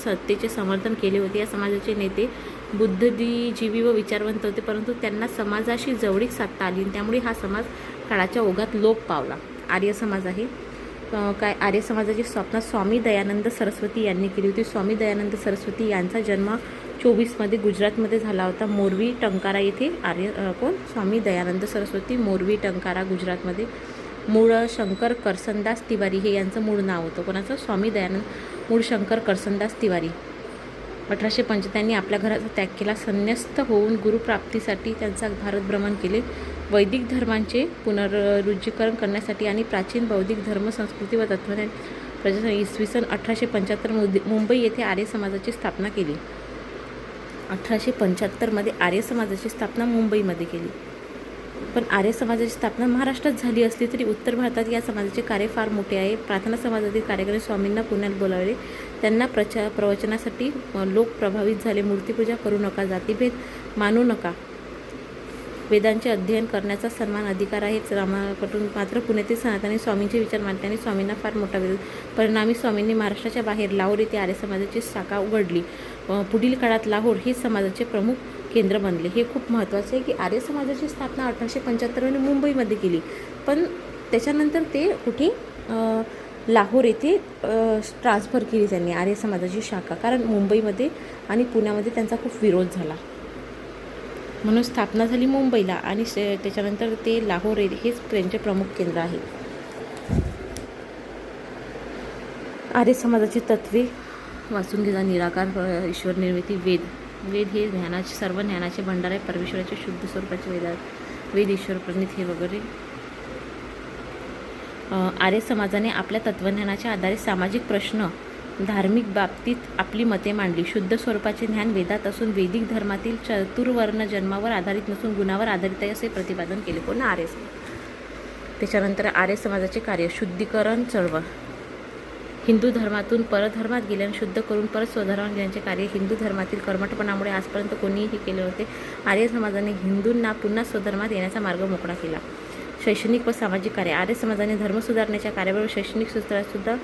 सत्तेचे समर्थन केले होते. या समाजाचे नेते बुद्धिजीवी व विचारवंत होते, परंतु त्यांना समाजाशी जवळीक साधता आली. त्यामुळे हा समाज काळाच्या ओघात लोप पावला. आर्य समाज आहे. काय? आर्य समाजाची स्थापना स्वामी दयानंद सरस्वती यांनी केली होती. स्वामी दयानंद सरस्वती यांचा जन्म 24 गुजरातमध्ये झाला होता. मोरवी टंकारा येथे. कोण? स्वामी दयानंद सरस्वती, मोरवी टंकारा, गुजरातमध्ये. मूळ शंकर करसनदास तिवारी हे यांचं मूळ नाव होतं. कोणाचं? स्वामी दयानंद. मूळ शंकर करसनदास तिवारी. 1805 त्यांनी आपल्या घराचा त्याग केला. संन्यस्त होऊन गुरुप्राप्तीसाठी त्यांचा भारत भ्रमण केले. वैदिक धर्मांचे पुनरुज्जीवरण करण्यासाठी आणि प्राचीन बौद्धिक धर्म, संस्कृती व तत्त्वज्ञान प्रजासत्ताक इसवी सन 1875 मुंबई येथे आर्य समाजाची स्थापना केली. 1875 आर्य समाजाची स्थापना मुंबईमध्ये केली. पण आर्य समाजाची स्थापना महाराष्ट्रात झाली असली तरी उत्तर भारतात या समाजाचे कार्य फार मोठे आहे. प्रार्थना समाजातील कार्यकर्ते स्वामींना पुण्यात बोलावले. त्यांना प्रवचनासाठी लोक प्रभावित झाले. मूर्तीपूजा करू नका, जातीभेद मानू नका, वेदांचे अध्ययन करण्याचा सन्मान अधिकार आहे रामाकडून. मात्र पुण्यातील सनातनी स्वामींचे विचार मांडल्याने स्वामींना फार मोठा विरोध. परिणामी स्वामींनी महाराष्ट्राच्या बाहेर लाहोर येथे आर्य समाजाची शाखा उघडली. पुढील काळात लाहोर हे समाजाचे प्रमुख केंद्र बनले. हे खूप महत्त्वाचे आहे की आर्य समाजाची स्थापना 1875 मुंबईमध्ये केली, पण त्याच्यानंतर ते कुठे? लाहोर येथे ट्रान्सफर केली त्यांनी आर्य समाजाची शाखा, कारण मुंबईमध्ये आणि पुण्यामध्ये त्यांचा खूप विरोध झाला. म्हणून स्थापना झाली मुंबईला आणि त्याच्यानंतर ते लाहोर हेच त्यांचे प्रमुख केंद्र आहे. आर्य समाजाची तत्त्वे वाचून घेता. निराकार, ईश्वर निर्मिती, वेद हे ज्ञानाचे सर्व ज्ञानाचे भंडार आहे. परमेश्वराचे शुद्ध स्वरूपाचे वेद ईश्वर प्रणित हे वगैरे. आर्य समाजाने आपल्या तत्वज्ञानाच्या आधारे सामाजिक प्रश्न, धार्मिक बाबतीत आपली मते मांडली. शुद्ध स्वरूपाचे ज्ञान वेदात असून वैदिक धर्मातील चतुर्वर्ण जन्मावर आधारित नसून गुणावर आधारित आहे असे प्रतिपादन केले. कोण? आर्य समाज. त्याच्यानंतर आर्य समाजाचे कार्य. शुद्धीकरण चळवळ हिंदू धर्मातून परधर्मात गेल्याने शुद्ध करून परत स्वधर्मात गेल्याचे कार्य हिंदू धर्मातील कर्मठपणामुळे आजपर्यंत कोणीही केले नव्हते. आर्य समाजाने हिंदूंना पुन्हा स्वधर्मात येण्याचा मार्ग मोकळा केला. शैक्षणिक व सामाजिक कार्य. आर्य समाजाने धर्म सुधारण्याच्या कार्याबरोबर शैक्षणिक क्षेत्रात सुद्धा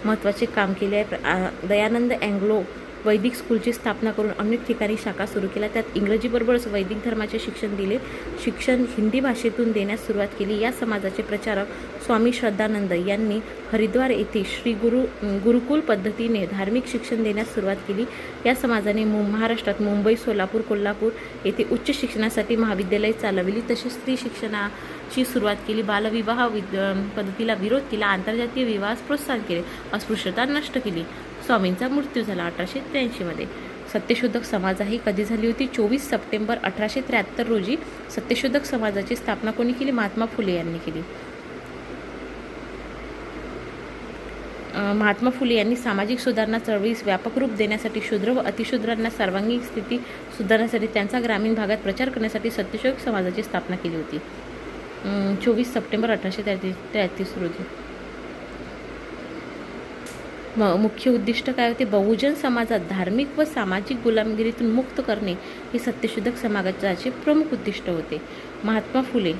महत्त्वाचे काम केले आहे. दयानंद अँग्लो वैदिक स्कूलची स्थापना करून अनेक ठिकाणी शाखा सुरू केल्या. त्यात इंग्रजीबरोबरच वैदिक धर्माचे शिक्षण दिले. शिक्षण हिंदी भाषेतून देण्यास सुरुवात केली. या समाजाचे प्रचारक स्वामी श्रद्धानंद यांनी हरिद्वार येथे श्री गुरुकुल पद्धतीने धार्मिक शिक्षण देण्यास सुरुवात केली. या समाजाने महाराष्ट्रात मुंबई, सोलापूर, कोल्हापूर येथे उच्च शिक्षणासाठी महाविद्यालय चालविली. तसेच स्त्री शिक्षणाची सुरुवात केली. बालविवाह पद्धतीला विरोध केला. आंतरजातीय विवाहास प्रोत्साहन केले. अस्पृश्यता नष्ट केली. स्वामींचा मृत्यू झाला 1883 सत्यशोधक समाज ही कधी झाली होती? 24 सप्टेंबर 1873 रोजी सत्यशोधक समाजाची स्थापना कोणी केली? महात्मा फुले यांनी केली. महात्मा फुले यांनी सामाजिक सुधारणा चळवळीस व्यापक रूप देण्यासाठी शूद्र व अतिशूद्रांना सर्वांगीण स्थिती सुधारण्यासाठी त्यांचा ग्रामीण भागात प्रचार करण्यासाठी सत्यशोधक समाजाची स्थापना केली होती. 24 सप्टेंबर 1833 रोजी. मुख्य उद्दिष्ट काय होते? बहुजन समाजात धार्मिक व सामाजिक गुलामगिरीतून मुक्त करणे हे सत्यशोधक समाजाचे प्रमुख उद्दिष्ट होते. महात्मा फुले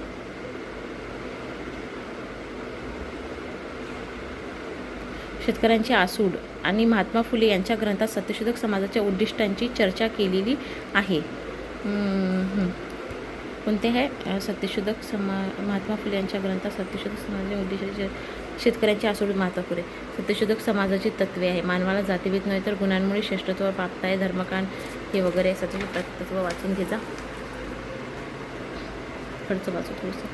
शेतकऱ्यांची आसूड आणि महात्मा फुले यांच्या ग्रंथात सत्यशोधक समाजाच्या उद्दिष्टांची चर्चा केलेली आहे. कोणते आहे? सत्यशोधक महात्मा फुले यांच्या ग्रंथात सत्यशोधक समाजाच्या उद्दिष्टांची शेतकऱ्यांची आसूड. महात्मा फुले सत्यशोधक समाजाची तत्वे आहे. मानवाला जातीभेद नाही तर गुणांमुळे श्रेष्ठत्व प्राप्त आहे. धर्मकांड हे वगैरे सत्यशोधक तत्व वाचून घ्यायचा. खर्च वाचू थोडंसं.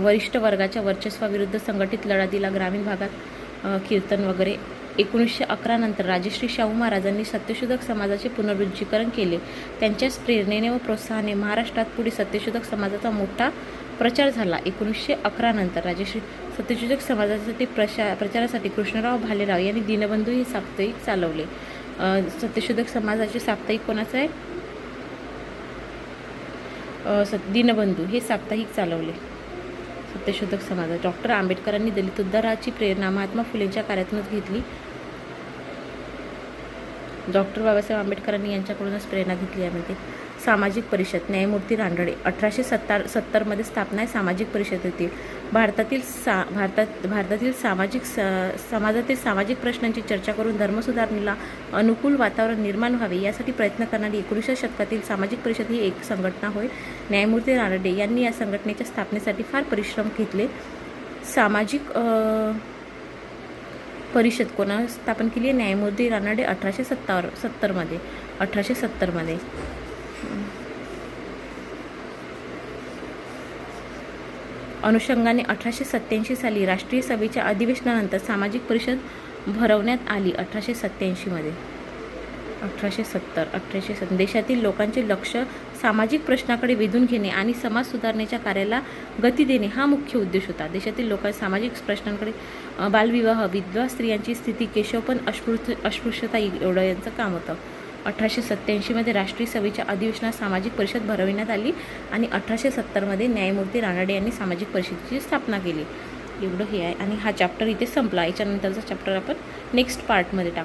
वरिष्ठ वर्गाच्या वर्चस्वाविरुद्ध संघटित लढा दिला. ग्रामीण भागात कीर्तन वगैरे. 1911 नंतर राजश्री शाहू महाराजांनी सत्यशोधक समाजाचे पुनरुज्जीवरण केले. त्यांच्याच प्रेरणेने व प्रोत्साहाने महाराष्ट्रात पुढे सत्यशोधक समाजाचा मोठा प्रचार झाला. 1911 नंतर सत्यशोधक समाजासाठी प्रचारासाठी कृष्णराव भालेराव यांनी दीनबंधू हे साप्ताहिक चालवले. सत्यशोधक समाजाचे साप्ताहिक कोणाचं आहे? दीनबंधू हे साप्ताहिक चालवले सत्यशोधक समाज. डॉक्टर आंबेडकरांनी दलित उद्धाराची प्रेरणा महात्मा फुलेंच्या कार्यातूनच घेतली. डॉक्टर बाबासाहेब आंबेडकरांनी यांच्याकडूनच प्रेरणा घेतली यामध्ये. सामाजिक परिषद. न्यायमूर्ती रानडे. 1870 स्थापना आहे सामाजिक परिषदेतील. भारतातील समाजातील सामाजिक प्रश्नांची चर्चा करून धर्मसुधारणेला अनुकूल वातावरण निर्माण व्हावे यासाठी प्रयत्न करणारी 19व्या शतकातील सामाजिक परिषद ही एक संघटना होय. न्यायमूर्ती रानडे यांनी या संघटनेच्या स्थापनेसाठी फार परिश्रम घेतले. सामाजिक परिषद कोणा स्थापन केली आहे? न्यायमूर्ती रानडे 1870 अनुषंगाने 1887 साली राष्ट्रीय सभेच्या अधिवेशनानंतर सामाजिक परिषद भरवण्यात आली. 1870 देशातील लोकांचे लक्ष सामाजिक प्रश्नाकडे वेधून घेणे आणि समाज सुधारणेच्या कार्याला गती देणे हा मुख्य उद्देश होता. देशातील लोकांच्या सामाजिक प्रश्नांकडे बालविवाह, विधवा स्त्रियांची स्थिती, केशवपण, अस्पृश्यता एवढं यांचं काम होतं. 1887 राष्ट्रीय सभेच्या अधिवेशनात सामाजिक परिषद भरविण्यात आली आणि 1870 न्यायमूर्ती रानडे यांनी सामाजिक परिषदेची स्थापना केली. एवढं हे आहे आणि हा चॅप्टर इथे संपला. याच्यानंतरचा चॅप्टर आपण नेक्स्ट पार्टमध्ये टाकू.